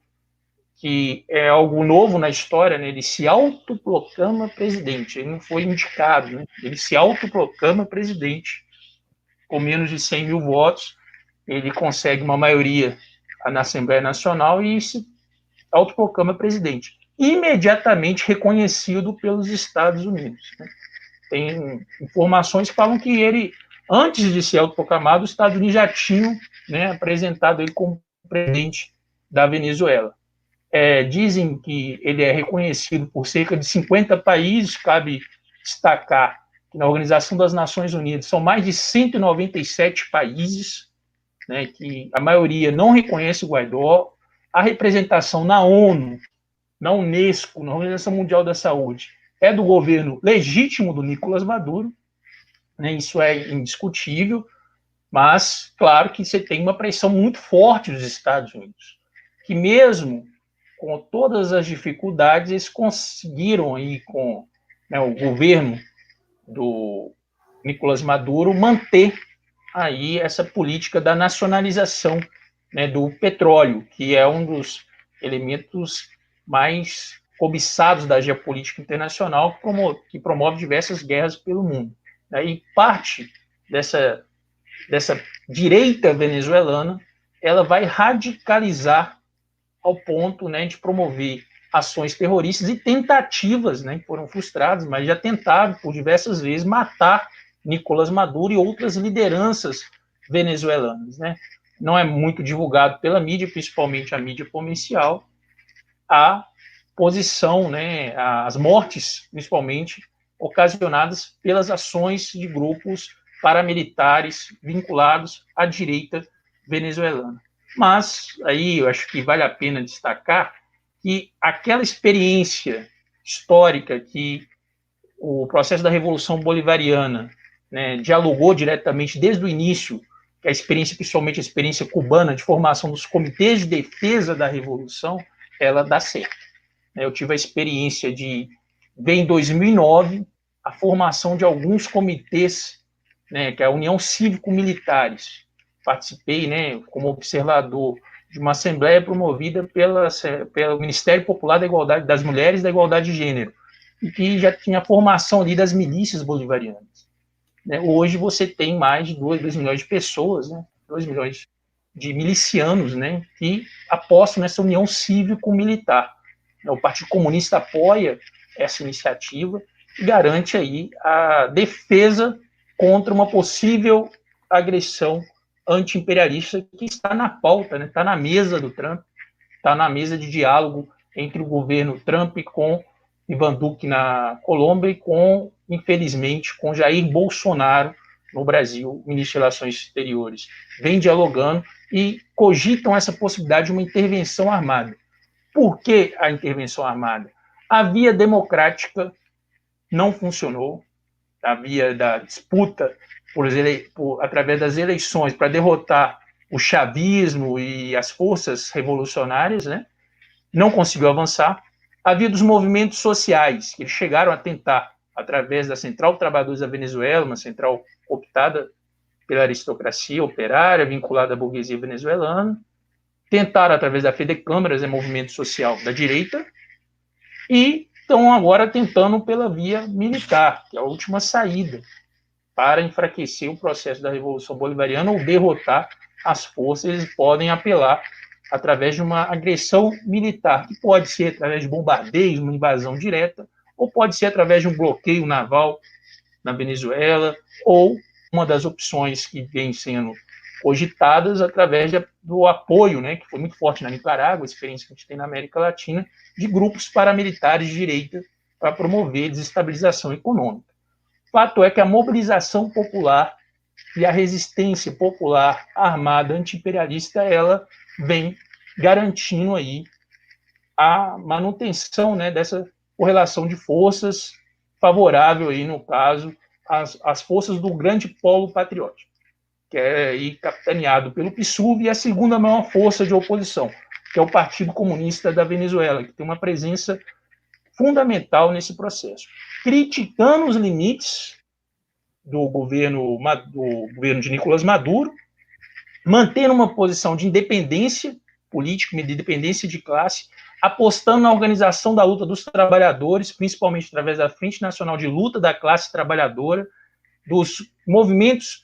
que é algo novo na história, né? Ele se autoproclama presidente, ele não foi indicado, né? Ele se autoproclama presidente, com menos de 100 mil votos, ele consegue uma maioria na Assembleia Nacional e se autoproclama presidente, imediatamente reconhecido pelos Estados Unidos. Né? Tem informações que falam que ele, antes de ser autoproclamado, os Estados Unidos já tinham, né, apresentado ele como presidente da Venezuela. Dizem que ele é reconhecido por cerca de 50 países. Cabe destacar que na Organização das Nações Unidas são mais de 197 países, né, que a maioria não reconhece o Guaidó. A representação na ONU, na Unesco, na Organização Mundial da Saúde, é do governo legítimo do Nicolás Maduro, né, isso é indiscutível, mas, claro que você tem uma pressão muito forte dos Estados Unidos, que mesmo com todas as dificuldades, eles conseguiram, aí, com, né, o governo do Nicolás Maduro, manter aí essa política da nacionalização, né, do petróleo, que é um dos elementos mais cobiçados da geopolítica internacional, que promove diversas guerras pelo mundo. E parte dessa direita venezuelana, ela vai radicalizar ao ponto, né, de promover ações terroristas e tentativas, né, que foram frustradas, mas já tentaram por diversas vezes matar Nicolás Maduro e outras lideranças venezuelanas. Né? Não é muito divulgado pela mídia, principalmente a mídia comercial, a posição, né, as mortes, principalmente, ocasionadas pelas ações de grupos paramilitares vinculados à direita venezuelana. Mas aí eu acho que vale a pena destacar que aquela experiência histórica que o processo da Revolução Bolivariana, né, dialogou diretamente desde o início, que a experiência, principalmente a experiência cubana de formação dos comitês de defesa da Revolução, ela dá certo. Eu tive a experiência de ver em 2009 a formação de alguns comitês, né, que é a União Cívico-Militares. Participei, né, como observador de uma assembleia promovida pelo Ministério Popular da Igualdade das Mulheres e da Igualdade de Gênero, e que já tinha a formação ali das milícias bolivarianas. Né? Hoje você tem mais de 2 milhões de pessoas, né, 2 milhões de milicianos, né, que apostam nessa união cívico-militar. O Partido Comunista apoia essa iniciativa e garante aí a defesa contra uma possível agressão anti-imperialista que está na pauta, né? Está na mesa do Trump, está na mesa de diálogo entre o governo Trump com Ivan Duque na Colômbia e com, infelizmente, com Jair Bolsonaro no Brasil, ministro de Relações Exteriores. Vem dialogando e cogitam essa possibilidade de uma intervenção armada. Por que a intervenção armada? A via democrática não funcionou, a via da disputa através das eleições para derrotar o chavismo e as forças revolucionárias, né, não conseguiu avançar. A via dos movimentos sociais, que eles chegaram a tentar, através da Central dos Trabalhadores da Venezuela, uma central optada pela aristocracia operária, vinculada à burguesia venezuelana, tentaram, através da Fedecâmaras, movimento social da direita, e estão agora tentando pela via militar, que é a última saída, para enfraquecer o processo da Revolução Bolivariana ou derrotar as forças. Eles podem apelar através de uma agressão militar, que pode ser através de bombardeios, uma invasão direta, ou pode ser através de um bloqueio naval na Venezuela, ou uma das opções que vem sendo cogitadas através do apoio, né, que foi muito forte na Nicarágua, a experiência que a gente tem na América Latina, de grupos paramilitares de direita para promover desestabilização econômica. Fato é que a mobilização popular e a resistência popular armada anti-imperialista, ela vem garantindo aí a manutenção, né, dessa correlação de forças favorável aí, no caso, às forças do grande polo patriótico, que é aí capitaneado pelo PSUV, e a segunda maior força de oposição, que é o Partido Comunista da Venezuela, que tem uma presença fundamental nesse processo, criticando os limites do governo de Nicolás Maduro, mantendo uma posição de independência política, de independência de classe, apostando na organização da luta dos trabalhadores, principalmente através da Frente Nacional de Luta da Classe Trabalhadora, dos movimentos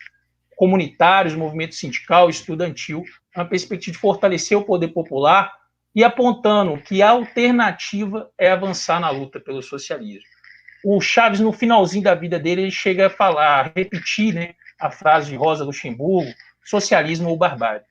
comunitários, movimento sindical, estudantil, uma perspectiva de fortalecer o poder popular e apontando que a alternativa é avançar na luta pelo socialismo. O Chaves, no finalzinho da vida dele, ele chega a falar, a repetir, né, a frase de Rosa Luxemburgo, socialismo ou barbárie.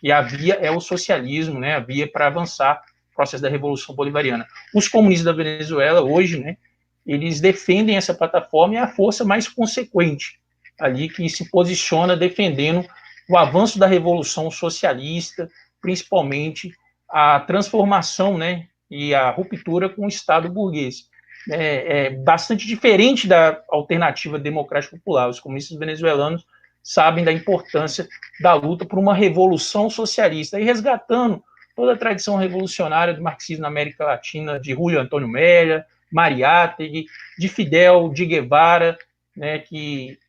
E a via é o socialismo, né, a via para avançar o processo da Revolução Bolivariana. Os comunistas da Venezuela, hoje, né, eles defendem essa plataforma e é a força mais consequente ali que se posiciona defendendo o avanço da Revolução Socialista, principalmente a transformação, né, e a ruptura com o Estado burguês. É bastante diferente da alternativa democrática popular. Os comunistas venezuelanos sabem da importância da luta por uma revolução socialista e resgatando toda a tradição revolucionária do marxismo na América Latina, de Julio Antônio Mella, Mariátegui, de Fidel, de Guevara, né, que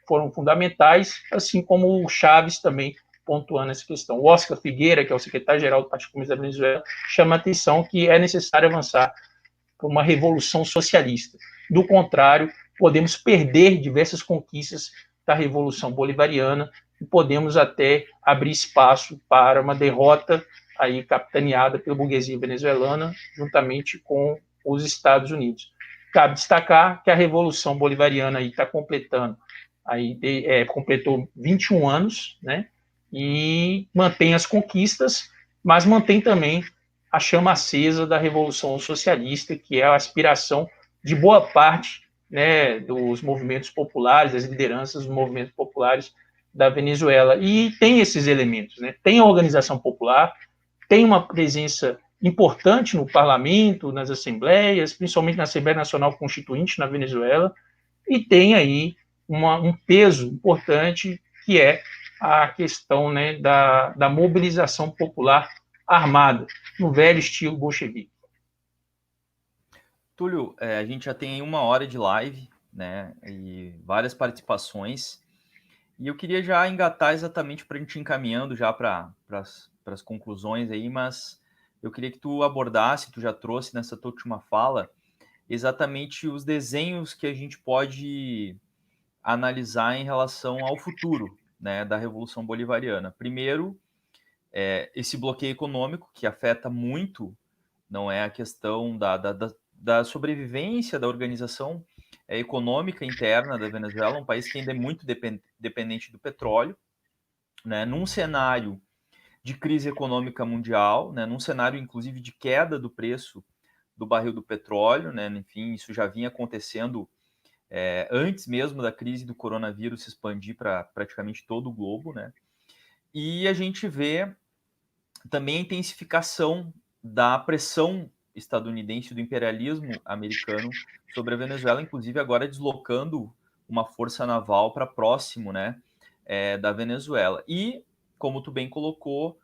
foram fundamentais, assim como o Chaves também pontuando essa questão. O Oscar Figueira, que é o secretário-geral do Partido Comunista da Venezuela, chama a atenção que é necessário avançar por uma revolução socialista. Do contrário, podemos perder diversas conquistas da Revolução Bolivariana e podemos até abrir espaço para uma derrota aí capitaneada pela burguesia venezuelana, juntamente com os Estados Unidos. Cabe destacar que a Revolução Bolivariana está completando, completou 21 anos, né? E mantém as conquistas, mas mantém também a chama acesa da Revolução Socialista, que é a aspiração de boa parte, né, dos movimentos populares, das lideranças dos movimentos populares da Venezuela. E tem esses elementos, né? Tem a organização popular, tem uma presença importante no parlamento, nas assembleias, principalmente na Assembleia Nacional Constituinte na Venezuela, e tem aí um peso importante que é a questão, né, da mobilização popular armada, no velho estilo bolchevique. Túlio, a gente já tem 1 hora de live, né, e várias participações, e eu queria já engatar exatamente para a gente ir encaminhando já para as conclusões aí, mas eu queria que tu abordasse, tu já trouxe nessa tua última fala, exatamente os desenhos que a gente pode analisar em relação ao futuro, né, da Revolução Bolivariana. Primeiro, esse bloqueio econômico que afeta muito, não é a questão da sobrevivência da organização econômica interna da Venezuela, um país que ainda é muito dependente do petróleo, né, num cenário de crise econômica mundial, né, num cenário inclusive de queda do preço do barril do petróleo, né, enfim, isso já vinha acontecendo antes mesmo da crise do coronavírus se expandir para praticamente todo o globo, né? E a gente vê também a intensificação da pressão estadunidense do imperialismo americano sobre a Venezuela, inclusive agora deslocando uma força naval para próximo, né, da Venezuela. E, como tu bem colocou,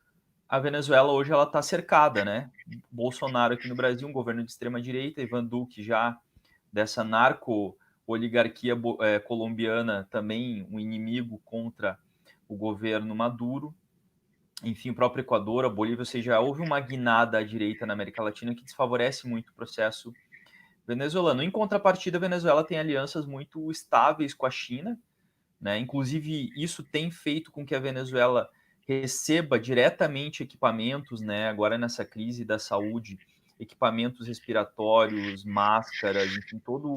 a Venezuela hoje ela está cercada, né? Bolsonaro aqui no Brasil, um governo de extrema direita, Ivan Duque já dessa narco-oligarquia colombiana, também um inimigo contra o governo Maduro. Enfim, o próprio Equador, a Bolívia, ou seja, houve uma guinada à direita na América Latina que desfavorece muito o processo venezuelano. Em contrapartida, a Venezuela tem alianças muito estáveis com a China, né? Inclusive, isso tem feito com que a Venezuela receba diretamente equipamentos, né? Agora nessa crise da saúde, equipamentos respiratórios, máscaras, enfim, todo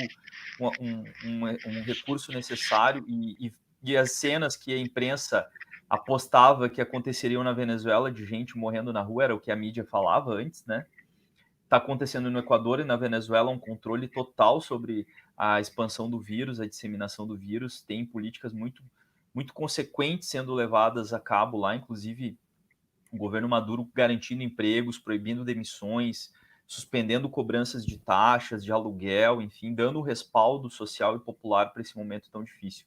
um recurso necessário e as cenas que a imprensa apostava que aconteceriam na Venezuela de gente morrendo na rua, era o que a mídia falava antes, né? Está acontecendo no Equador e na Venezuela um controle total sobre a expansão do vírus, a disseminação do vírus, tem políticas muito consequentes sendo levadas a cabo lá, inclusive o governo Maduro garantindo empregos, proibindo demissões, suspendendo cobranças de taxas, de aluguel, enfim, dando um respaldo social e popular para esse momento tão difícil.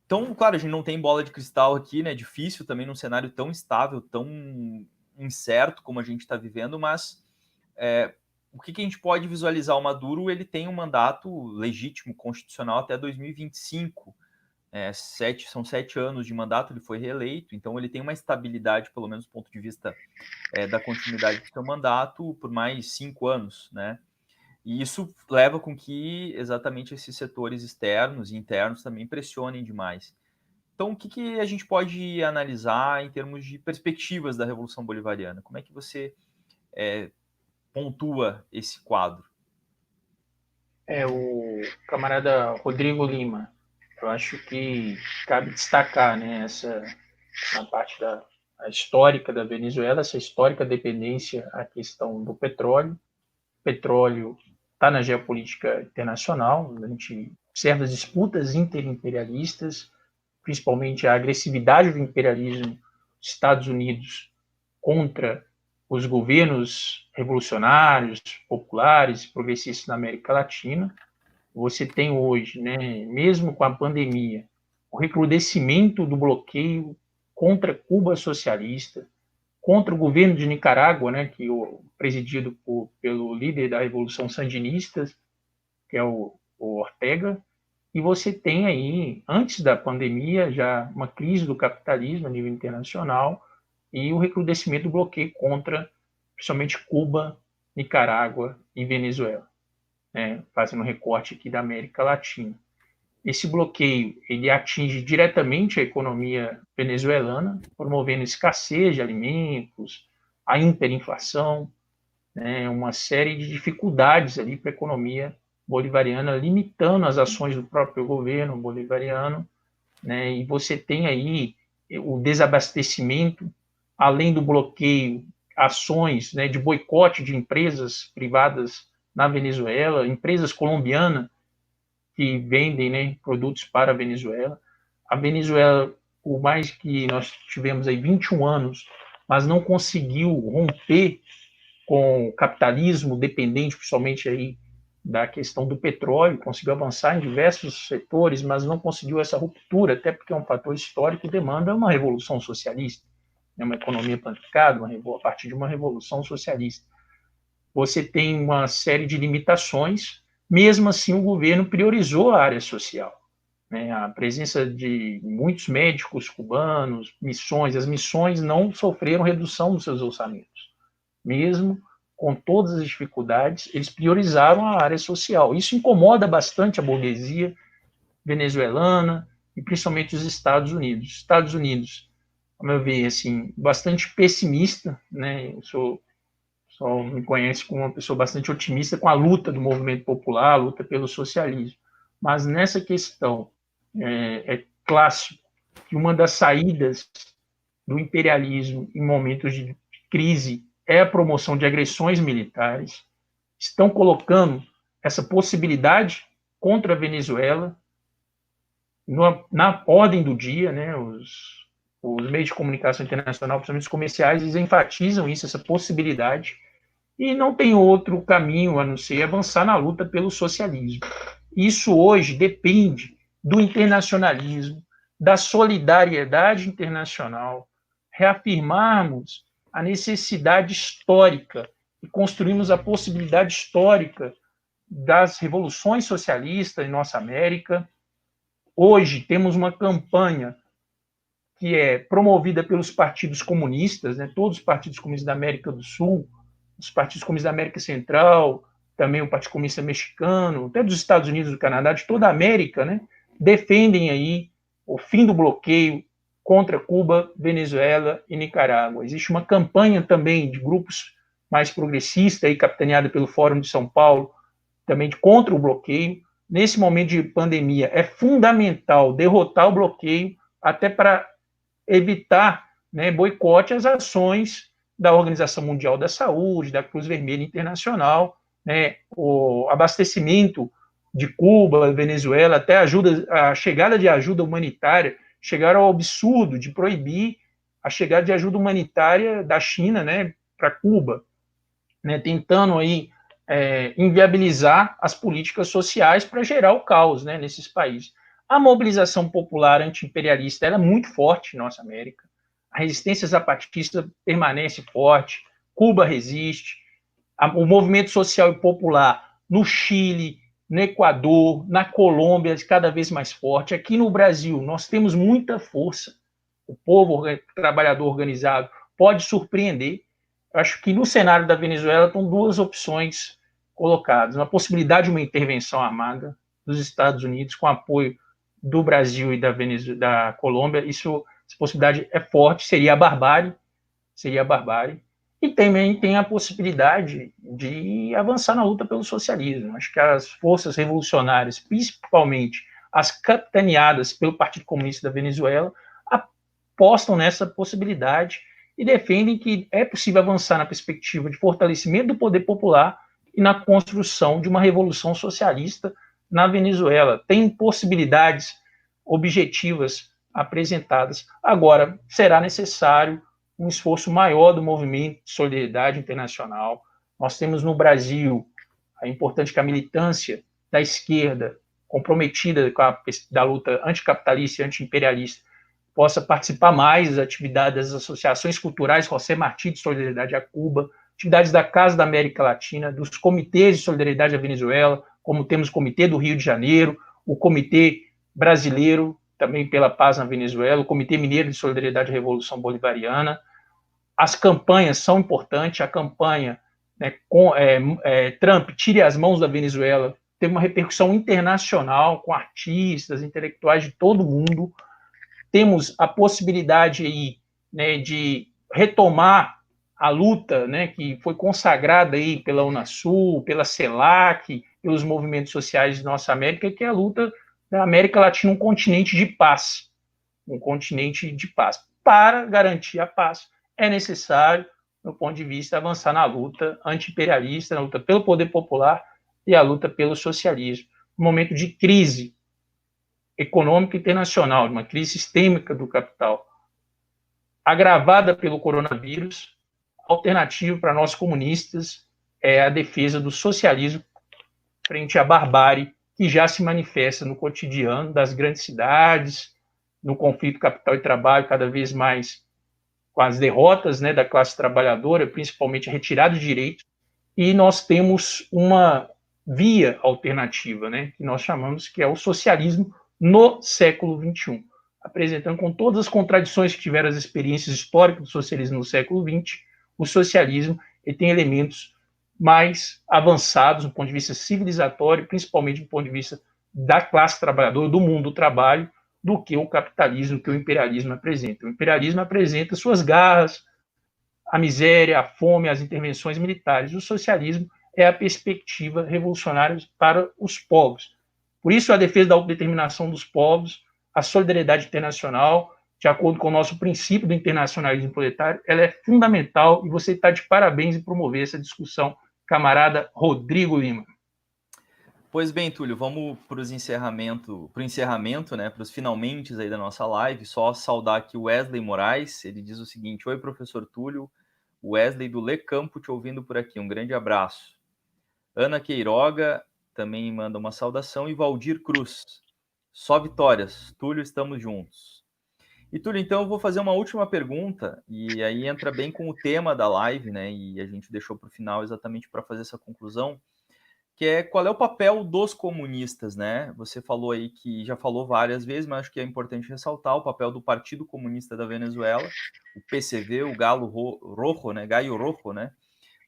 Então, claro, a gente não tem bola de cristal aqui, né? É difícil também num cenário tão instável, tão incerto como a gente está vivendo, mas o que a gente pode visualizar? O Maduro ele tem um mandato legítimo, constitucional até 2025. São 7 anos de mandato, ele foi reeleito, então ele tem uma estabilidade, pelo menos do ponto de vista da continuidade do seu mandato, por mais 5 anos, né? E isso leva com que exatamente esses setores externos e internos também pressionem demais. Então, o que a gente pode analisar em termos de perspectivas da Revolução Bolivariana? Como é que você pontua esse quadro? O camarada Rodrigo Lima, eu acho que cabe destacar, né, na parte a histórica da Venezuela, essa histórica dependência à questão do petróleo. O petróleo está na geopolítica internacional, a gente observa as disputas interimperialistas, principalmente a agressividade do imperialismo dos Estados Unidos contra os governos revolucionários, populares, progressistas na América Latina. Você tem hoje, né, mesmo com a pandemia, o recrudescimento do bloqueio contra Cuba socialista, contra o governo de Nicarágua, né, que presidido pelo líder da Revolução Sandinista, que é o Ortega, e você tem aí, antes da pandemia, já uma crise do capitalismo a nível internacional e o recrudescimento do bloqueio contra, principalmente, Cuba, Nicarágua e Venezuela, né, fazendo recorte aqui da América Latina. Esse bloqueio ele atinge diretamente a economia venezuelana, promovendo escassez de alimentos, a hiperinflação, né, uma série de dificuldades ali para a economia bolivariana, limitando as ações do próprio governo bolivariano, né, e você tem aí o desabastecimento, além do bloqueio, ações, né, de boicote de empresas privadas na Venezuela, empresas colombianas que vendem, né, produtos para a Venezuela. A Venezuela, por mais que nós tivemos aí 21 anos, mas não conseguiu romper com o capitalismo dependente, principalmente aí da questão do petróleo, conseguiu avançar em diversos setores, mas não conseguiu essa ruptura, até porque é um fator histórico que demanda uma revolução socialista, né, uma economia planificada, a partir de uma revolução socialista. Você tem uma série de limitações, mesmo assim o governo priorizou a área social, né? A presença de muitos médicos cubanos, as missões não sofreram redução dos seus orçamentos, mesmo com todas as dificuldades, eles priorizaram a área social. Isso incomoda bastante a burguesia venezuelana e principalmente os Estados Unidos. Estados Unidos, ao meu ver, assim, bastante pessimista, né? Eu só me conhece como uma pessoa bastante otimista com a luta do movimento popular, a luta pelo socialismo. Mas nessa questão, é clássico que uma das saídas do imperialismo em momentos de crise é a promoção de agressões militares. Estão colocando essa possibilidade contra a Venezuela na ordem do dia, né? Os meios de comunicação internacional, principalmente os comerciais, eles enfatizam isso, essa possibilidade, e não tem outro caminho a não ser avançar na luta pelo socialismo. Isso hoje depende do internacionalismo, da solidariedade internacional, reafirmarmos a necessidade histórica e construirmos a possibilidade histórica das revoluções socialistas em nossa América. Hoje temos uma campanha que é promovida pelos partidos comunistas, né, todos os partidos comunistas da América do Sul, os partidos comunistas da América Central, também o Partido Comunista Mexicano, até dos Estados Unidos, do Canadá, de toda a América, né, defendem aí o fim do bloqueio contra Cuba, Venezuela e Nicarágua. Existe uma campanha também de grupos mais progressistas, aí, capitaneada pelo Fórum de São Paulo, também contra o bloqueio. Nesse momento de pandemia, é fundamental derrotar o bloqueio, até para evitar, né, boicote às ações da Organização Mundial da Saúde, da Cruz Vermelha Internacional, né, o abastecimento de Cuba, Venezuela, até a chegada de ajuda humanitária, chegaram ao absurdo de proibir a chegada de ajuda humanitária da China, né, para Cuba, né, tentando aí inviabilizar as políticas sociais para gerar o caos, né, nesses países. A mobilização popular anti-imperialista é muito forte em nossa América. A resistência zapatista permanece forte, Cuba resiste, o movimento social e popular no Chile, no Equador, na Colômbia, cada vez mais forte. Aqui no Brasil, nós temos muita força. O povo trabalhador organizado pode surpreender. Eu acho que no cenário da Venezuela estão duas opções colocadas. Uma possibilidade de uma intervenção armada dos Estados Unidos com apoio do Brasil e da Colômbia. Essa possibilidade é forte, seria a barbárie. E também tem a possibilidade de avançar na luta pelo socialismo. Acho que as forças revolucionárias, principalmente as capitaneadas pelo Partido Comunista da Venezuela, apostam nessa possibilidade e defendem que é possível avançar na perspectiva de fortalecimento do poder popular e na construção de uma revolução socialista na Venezuela. Tem possibilidades objetivas apresentadas. Agora, será necessário um esforço maior do movimento de solidariedade internacional. Nós temos no Brasil, é importante que a militância da esquerda, comprometida com da luta anticapitalista e antiimperialista, possa participar mais das atividades das associações culturais José Martí de Solidariedade a Cuba, atividades da Casa da América Latina, dos comitês de solidariedade à Venezuela, como temos o Comitê do Rio de Janeiro, o Comitê Brasileiro, também pela paz na Venezuela, o Comitê Mineiro de Solidariedade à Revolução Bolivariana. As campanhas são importantes, a campanha Trump, tire as mãos da Venezuela, teve uma repercussão internacional com artistas, intelectuais de todo mundo. Temos a possibilidade aí, de retomar a luta, que foi consagrada aí pela Unasul, pela CELAC, pelos movimentos sociais de nossa América, que é a luta da América Latina, um continente de paz. Um continente de paz. Para garantir a paz, é necessário, do ponto de vista, avançar na luta anti-imperialista, na luta pelo poder popular e a luta pelo socialismo. Um momento de crise econômica internacional, de uma crise sistêmica do capital, agravada pelo coronavírus, a alternativa para nós comunistas é a defesa do socialismo frente à barbárie que já se manifesta no cotidiano das grandes cidades, no conflito capital e trabalho, cada vez mais com as derrotas da classe trabalhadora, principalmente a retirada de direitos, e nós temos uma via alternativa, que nós chamamos que é o socialismo no século XXI, apresentando com todas as contradições que tiveram as experiências históricas do socialismo no século XX, o socialismo ele tem elementos mais avançados do ponto de vista civilizatório, principalmente do ponto de vista da classe trabalhadora, do mundo do trabalho, do que o capitalismo, que o imperialismo apresenta. O imperialismo apresenta suas garras, a miséria, a fome, as intervenções militares. O socialismo é a perspectiva revolucionária para os povos. Por isso, a defesa da autodeterminação dos povos, a solidariedade internacional, de acordo com o nosso princípio do internacionalismo proletário, ela é fundamental e você está de parabéns em promover essa discussão, camarada Rodrigo Lima. Pois bem, Túlio, vamos para o encerramento, para os finalmente aí da nossa live. Só saudar aqui o Wesley Moraes, ele diz o seguinte: oi, professor Túlio, Wesley do Le Campo te ouvindo por aqui, um grande abraço. Ana Queiroga também manda uma saudação, e Valdir Cruz, só vitórias, Túlio, estamos juntos. E Túlio, então eu vou fazer uma última pergunta, e aí entra bem com o tema da live, e a gente deixou para o final exatamente para fazer essa conclusão, que é qual é o papel dos comunistas, Você falou aí que já falou várias vezes, mas acho que é importante ressaltar o papel do Partido Comunista da Venezuela, o PCV, o Galo Rojo, Gallo Rojo,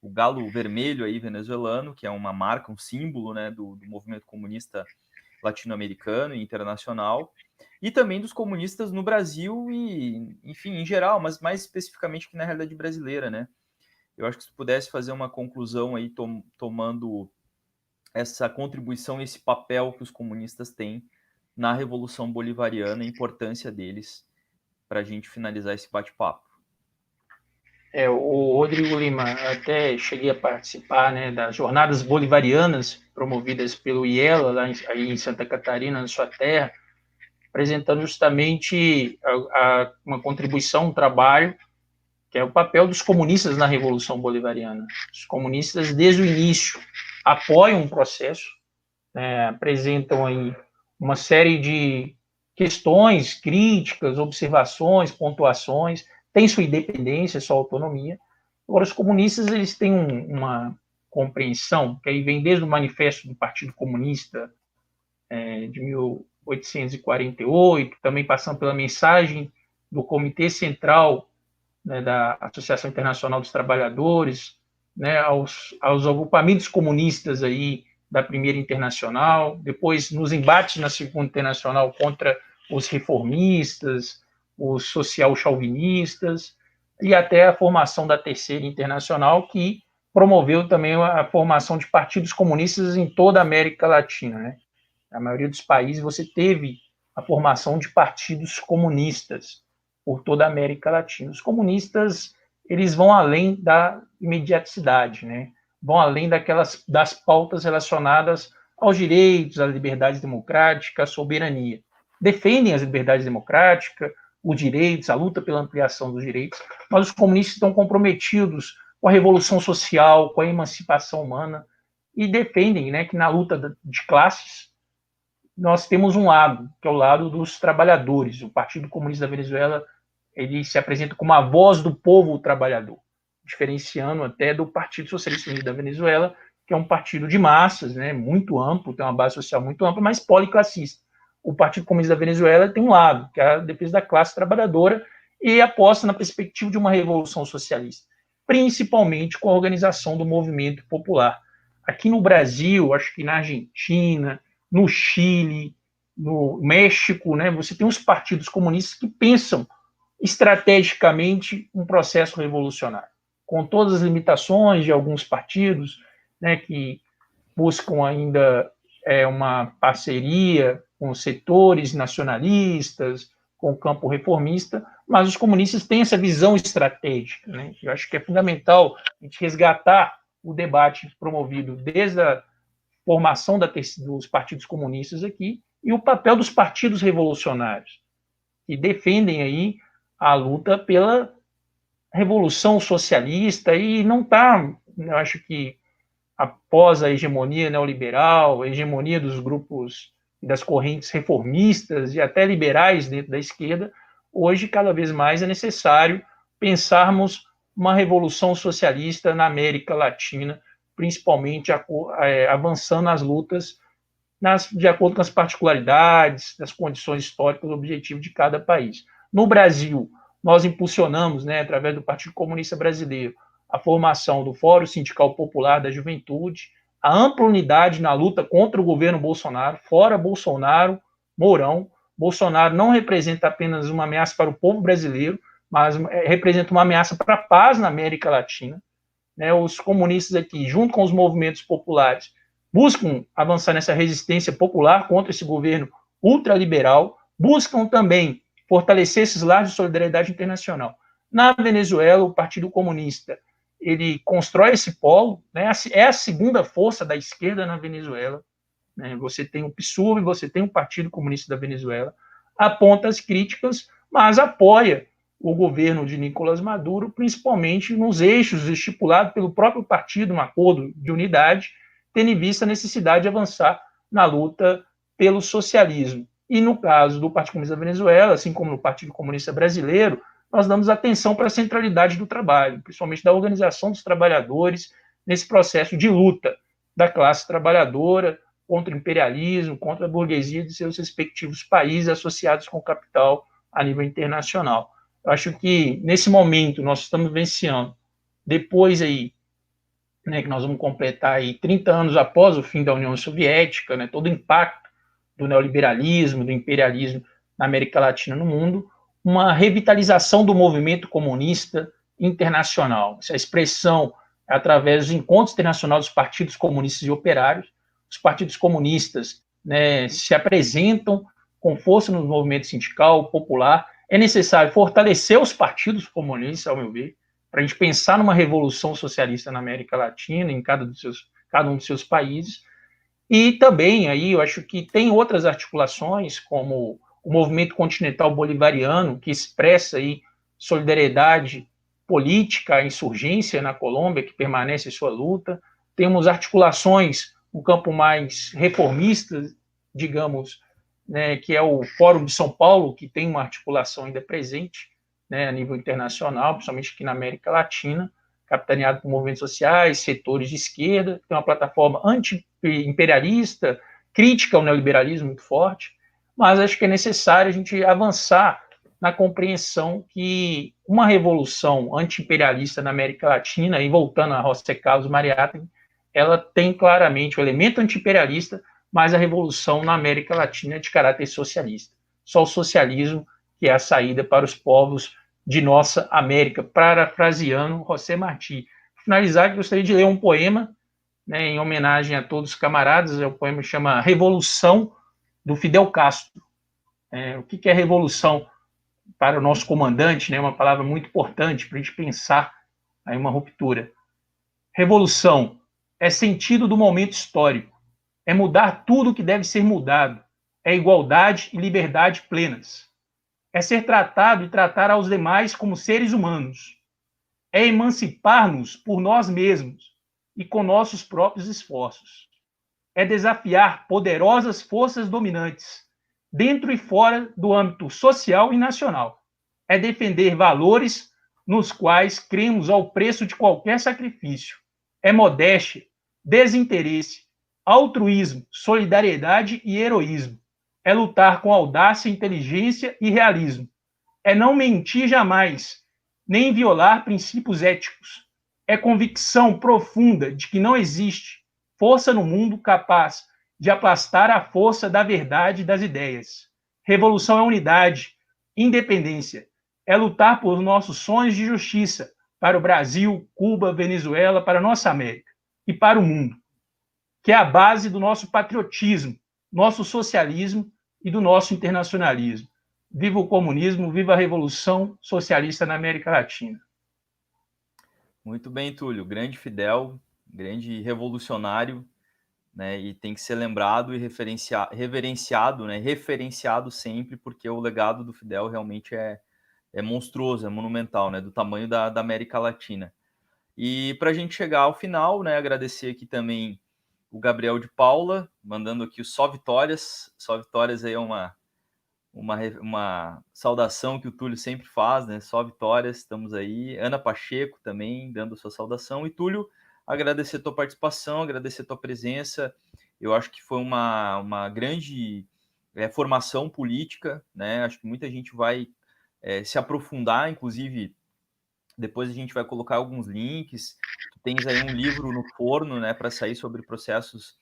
o galo vermelho aí venezuelano, que é uma marca, um símbolo, do movimento comunista latino-americano e internacional, e também dos comunistas no Brasil e, enfim, em geral, mas mais especificamente que na realidade brasileira, Eu acho que se pudesse fazer uma conclusão aí tomando essa contribuição, esse papel que os comunistas têm na Revolução Bolivariana, a importância deles, para a gente finalizar esse bate-papo. O Rodrigo Lima, até cheguei a participar das jornadas bolivarianas promovidas pelo IELA, lá aí em Santa Catarina, na sua terra, apresentando justamente uma contribuição, um trabalho, que é o papel dos comunistas na Revolução Bolivariana. Os comunistas, desde o início, apoiam um processo, apresentam aí uma série de questões, críticas, observações, pontuações, tem sua independência, sua autonomia. Agora, os comunistas eles têm uma compreensão, que aí vem desde o Manifesto do Partido Comunista de 1848, também passando pela mensagem do Comitê Central da Associação Internacional dos Trabalhadores, aos agrupamentos comunistas aí da Primeira Internacional, depois nos embates na Segunda Internacional contra os reformistas, os social-chauvinistas, e até a formação da Terceira Internacional, que promoveu também a formação de partidos comunistas em toda a América Latina, né? Na maioria dos países você teve a formação de partidos comunistas por toda a América Latina. Os comunistas, eles vão além da imediaticidade, né? Vão além das pautas relacionadas aos direitos, às liberdades democráticas, à soberania. Defendem as liberdades democráticas, os direitos, a luta pela ampliação dos direitos, mas os comunistas estão comprometidos com a revolução social, com a emancipação humana, e defendem, né, que na luta de classes nós temos um lado, que é o lado dos trabalhadores. O Partido Comunista da Venezuela, ele se apresenta como a voz do povo trabalhador, diferenciando até do Partido Socialista Unido da Venezuela, que é um partido de massas, né, muito amplo, tem uma base social muito ampla, mas policlassista. O Partido Comunista da Venezuela tem um lado, que é a defesa da classe trabalhadora, e aposta na perspectiva de uma revolução socialista, principalmente com a organização do movimento popular. Aqui no Brasil, acho que na Argentina, no Chile, no México, né, você tem os partidos comunistas que pensam estrategicamente um processo revolucionário, com todas as limitações de alguns partidos, né, que buscam ainda uma parceria com setores nacionalistas, com o campo reformista, mas os comunistas têm essa visão estratégica, né? Eu acho que é fundamental a gente resgatar o debate promovido desde a formação dos partidos comunistas aqui e o papel dos partidos revolucionários, que defendem aí a luta pela revolução socialista e não está, eu acho que após a hegemonia neoliberal, a hegemonia dos grupos das correntes reformistas e até liberais dentro da esquerda, hoje cada vez mais é necessário pensarmos uma revolução socialista na América Latina, principalmente avançando nas lutas de acordo com as particularidades, das condições históricas, objetivos de cada país. No Brasil, nós impulsionamos, né, através do Partido Comunista Brasileiro, a formação do Fórum Sindical Popular da Juventude, a ampla unidade na luta contra o governo Bolsonaro, fora Bolsonaro, Mourão. Bolsonaro não representa apenas uma ameaça para o povo brasileiro, mas representa uma ameaça para a paz na América Latina. Né, os comunistas aqui, junto com os movimentos populares, buscam avançar nessa resistência popular contra esse governo ultraliberal, buscam também fortalecer esses laços de solidariedade internacional. Na Venezuela, o Partido Comunista ele constrói esse polo, né, é a segunda força da esquerda na Venezuela. Né, você tem o PSUV, você tem o Partido Comunista da Venezuela, aponta as críticas, mas apoia o governo de Nicolás Maduro, principalmente nos eixos estipulados pelo próprio partido, um acordo de unidade, tendo em vista a necessidade de avançar na luta pelo socialismo. E no caso do Partido Comunista da Venezuela, assim como no Partido Comunista Brasileiro, nós damos atenção para a centralidade do trabalho, principalmente da organização dos trabalhadores nesse processo de luta da classe trabalhadora contra o imperialismo, contra a burguesia de seus respectivos países associados com o capital a nível internacional. Eu acho que, nesse momento, nós estamos vivenciando, depois aí, né, que nós vamos completar aí 30 anos após o fim da União Soviética, né, todo o impacto do neoliberalismo, do imperialismo na América Latina no mundo, uma revitalização do movimento comunista internacional. Essa expressão é através dos encontros internacionais dos partidos comunistas e operários. Os partidos comunistas, né, se apresentam com força no movimento sindical, popular. É necessário fortalecer os partidos comunistas, ao meu ver, para a gente pensar numa revolução socialista na América Latina, em cada um dos seus países. E também aí eu acho que tem outras articulações, como o movimento continental bolivariano, que expressa aí solidariedade política à insurgência na Colômbia, que permanece em sua luta. Temos articulações no campo mais reformista, digamos, né, que é o Fórum de São Paulo, que tem uma articulação ainda presente, né, a nível internacional, principalmente aqui na América Latina, capitaneado por movimentos sociais, setores de esquerda, tem uma plataforma anti-imperialista, crítica ao neoliberalismo muito forte, mas acho que é necessário a gente avançar na compreensão que uma revolução anti-imperialista na América Latina, e voltando a José Carlos Mariátegui, ela tem claramente o elemento anti-imperialista, mas a revolução na América Latina é de caráter socialista. Só o socialismo que é a saída para os povos de nossa América, parafraseando José Martí. Para finalizar, gostaria de ler um poema, né, em homenagem a todos os camaradas. O poema chama Revolução, do Fidel Castro. O que é revolução para o nosso comandante? Né, uma palavra muito importante para a gente pensar aí uma ruptura. Revolução é sentido do momento histórico, é mudar tudo o que deve ser mudado, é igualdade e liberdade plenas, é ser tratado e tratar aos demais como seres humanos, é emancipar-nos por nós mesmos e com nossos próprios esforços, é desafiar poderosas forças dominantes, dentro e fora do âmbito social e nacional, é defender valores nos quais cremos ao preço de qualquer sacrifício, é modéstia, desinteresse, altruísmo, solidariedade e heroísmo, é lutar com audácia, inteligência e realismo, é não mentir jamais, nem violar princípios éticos, é convicção profunda de que não existe força no mundo capaz de aplastar a força da verdade das ideias. Revolução é unidade, independência, é lutar por nossos sonhos de justiça para o Brasil, Cuba, Venezuela, para a nossa América e para o mundo, que é a base do nosso patriotismo, nosso socialismo e do nosso internacionalismo. Viva o comunismo, viva a Revolução Socialista na América Latina. Muito bem, Túlio. Grande Fidel, grande revolucionário, né? E tem que ser lembrado e reverenciado, né? Referenciado sempre, porque o legado do Fidel realmente é monstruoso, é monumental, né? Do tamanho da América Latina. E para a gente chegar ao final, né? Agradecer aqui também o Gabriel de Paula, mandando aqui o Só Vitórias. Só Vitórias aí é uma saudação que o Túlio sempre faz, né? Só vitórias, estamos aí. Ana Pacheco também dando sua saudação. E Túlio, agradecer a tua participação, agradecer a tua presença. Eu acho que foi uma grande formação política, né? Acho que muita gente vai se aprofundar, inclusive depois a gente vai colocar alguns links. Tu tens aí um livro no forno, né, para sair sobre processos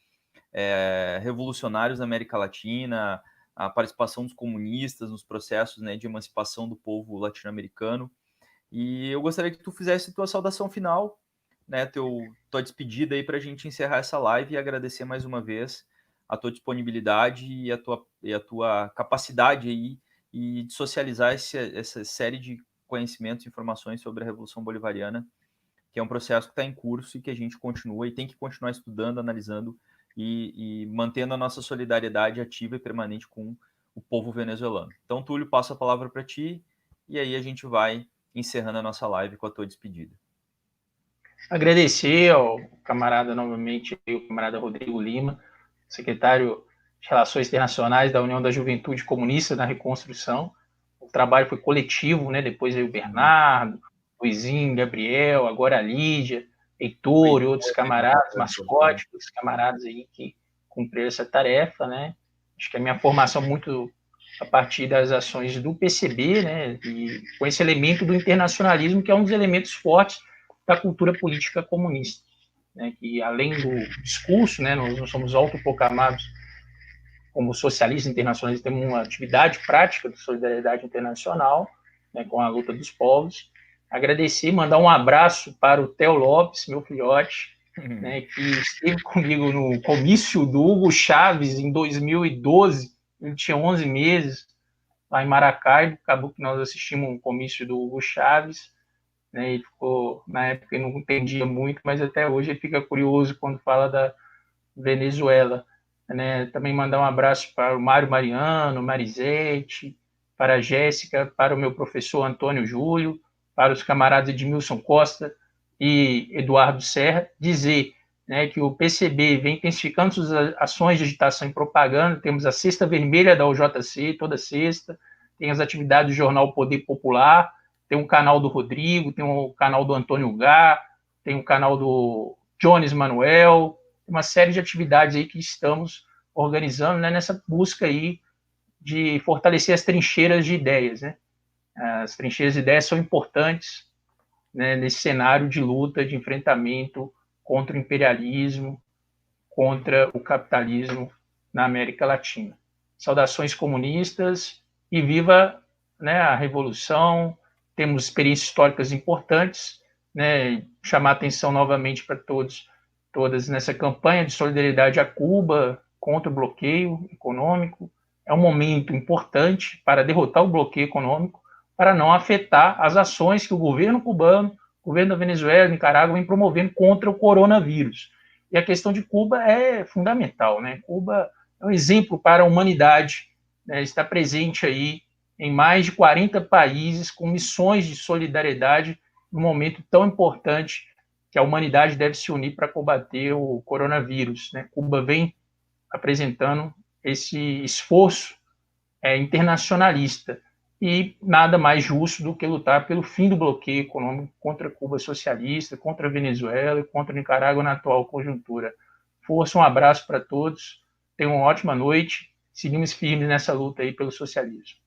revolucionários na América Latina, a participação dos comunistas nos processos, né, de emancipação do povo latino-americano. E eu gostaria que tu fizesse tua saudação final, né, tua despedida aí para a gente encerrar essa live e agradecer mais uma vez a tua disponibilidade e a tua capacidade aí e de socializar essa série de conhecimentos e informações sobre a Revolução Bolivariana, que é um processo que está em curso e que a gente continua e tem que continuar estudando, analisando e mantendo a nossa solidariedade ativa e permanente com o povo venezuelano. Então, Túlio, passo a palavra para ti e aí a gente vai encerrando a nossa live com a tua despedida. Agradecer ao camarada novamente, o camarada Rodrigo Lima, secretário de Relações Internacionais da União da Juventude Comunista na Reconstrução. O trabalho foi coletivo, né? Depois aí o Bernardo, Luizinho, Gabriel, agora a Lídia, Heitor e outros camaradas, Mascote, outros camaradas aí que cumpriram essa tarefa, né? Acho que a minha formação muito a partir das ações do PCB, né? E com esse elemento do internacionalismo, que é um dos elementos fortes da cultura política comunista, né? Que além do discurso, né? Nós não somos autoproclamados como socialistas internacionalistas, temos uma atividade prática de solidariedade internacional, né? Com a luta dos povos. Agradecer, mandar um abraço para o Theo Lopes, meu filhote, né, que esteve comigo no comício do Hugo Chávez em 2012, ele tinha 11 meses, lá em Maracaibo. Acabou que nós assistimos um comício do Hugo Chávez, né, ele ficou, na época ele não entendia muito, mas até hoje ele fica curioso quando fala da Venezuela. Né. Também mandar um abraço para o Mário Mariano, Marisete, para a Jéssica, para o meu professor Antônio Júlio, para os camaradas Edmilson Costa e Eduardo Serra, dizer, né, que o PCB vem intensificando suas ações de agitação e propaganda. Temos a Cesta Vermelha da UJC, toda sexta, tem as atividades do jornal Poder Popular, tem um canal do Rodrigo, tem um canal do Antônio Gá, tem um canal do Jones Manuel, uma série de atividades aí que estamos organizando, né, nessa busca aí de fortalecer as trincheiras de ideias, né? As trincheiras de ideias são importantes, né, nesse cenário de luta, de enfrentamento contra o imperialismo, contra o capitalismo na América Latina. Saudações comunistas e viva, né, a revolução, temos experiências históricas importantes, né? Chamar atenção novamente para todas nessa campanha de solidariedade a Cuba contra o bloqueio econômico. É um momento importante para derrotar o bloqueio econômico, para não afetar as ações que o governo cubano, o governo da Venezuela, Nicarágua, vem promovendo contra o coronavírus. E a questão de Cuba é fundamental, né? Cuba é um exemplo para a humanidade, né? Está presente aí em mais de 40 países com missões de solidariedade num momento tão importante que a humanidade deve se unir para combater o coronavírus, né? Cuba vem apresentando esse esforço internacionalista e nada mais justo do que lutar pelo fim do bloqueio econômico contra Cuba socialista, contra a Venezuela e contra a Nicarágua na atual conjuntura. Força, um abraço para todos, tenham uma ótima noite, seguimos firmes nessa luta aí pelo socialismo.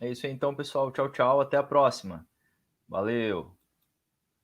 É isso aí então, pessoal. Tchau, tchau. Até a próxima. Valeu.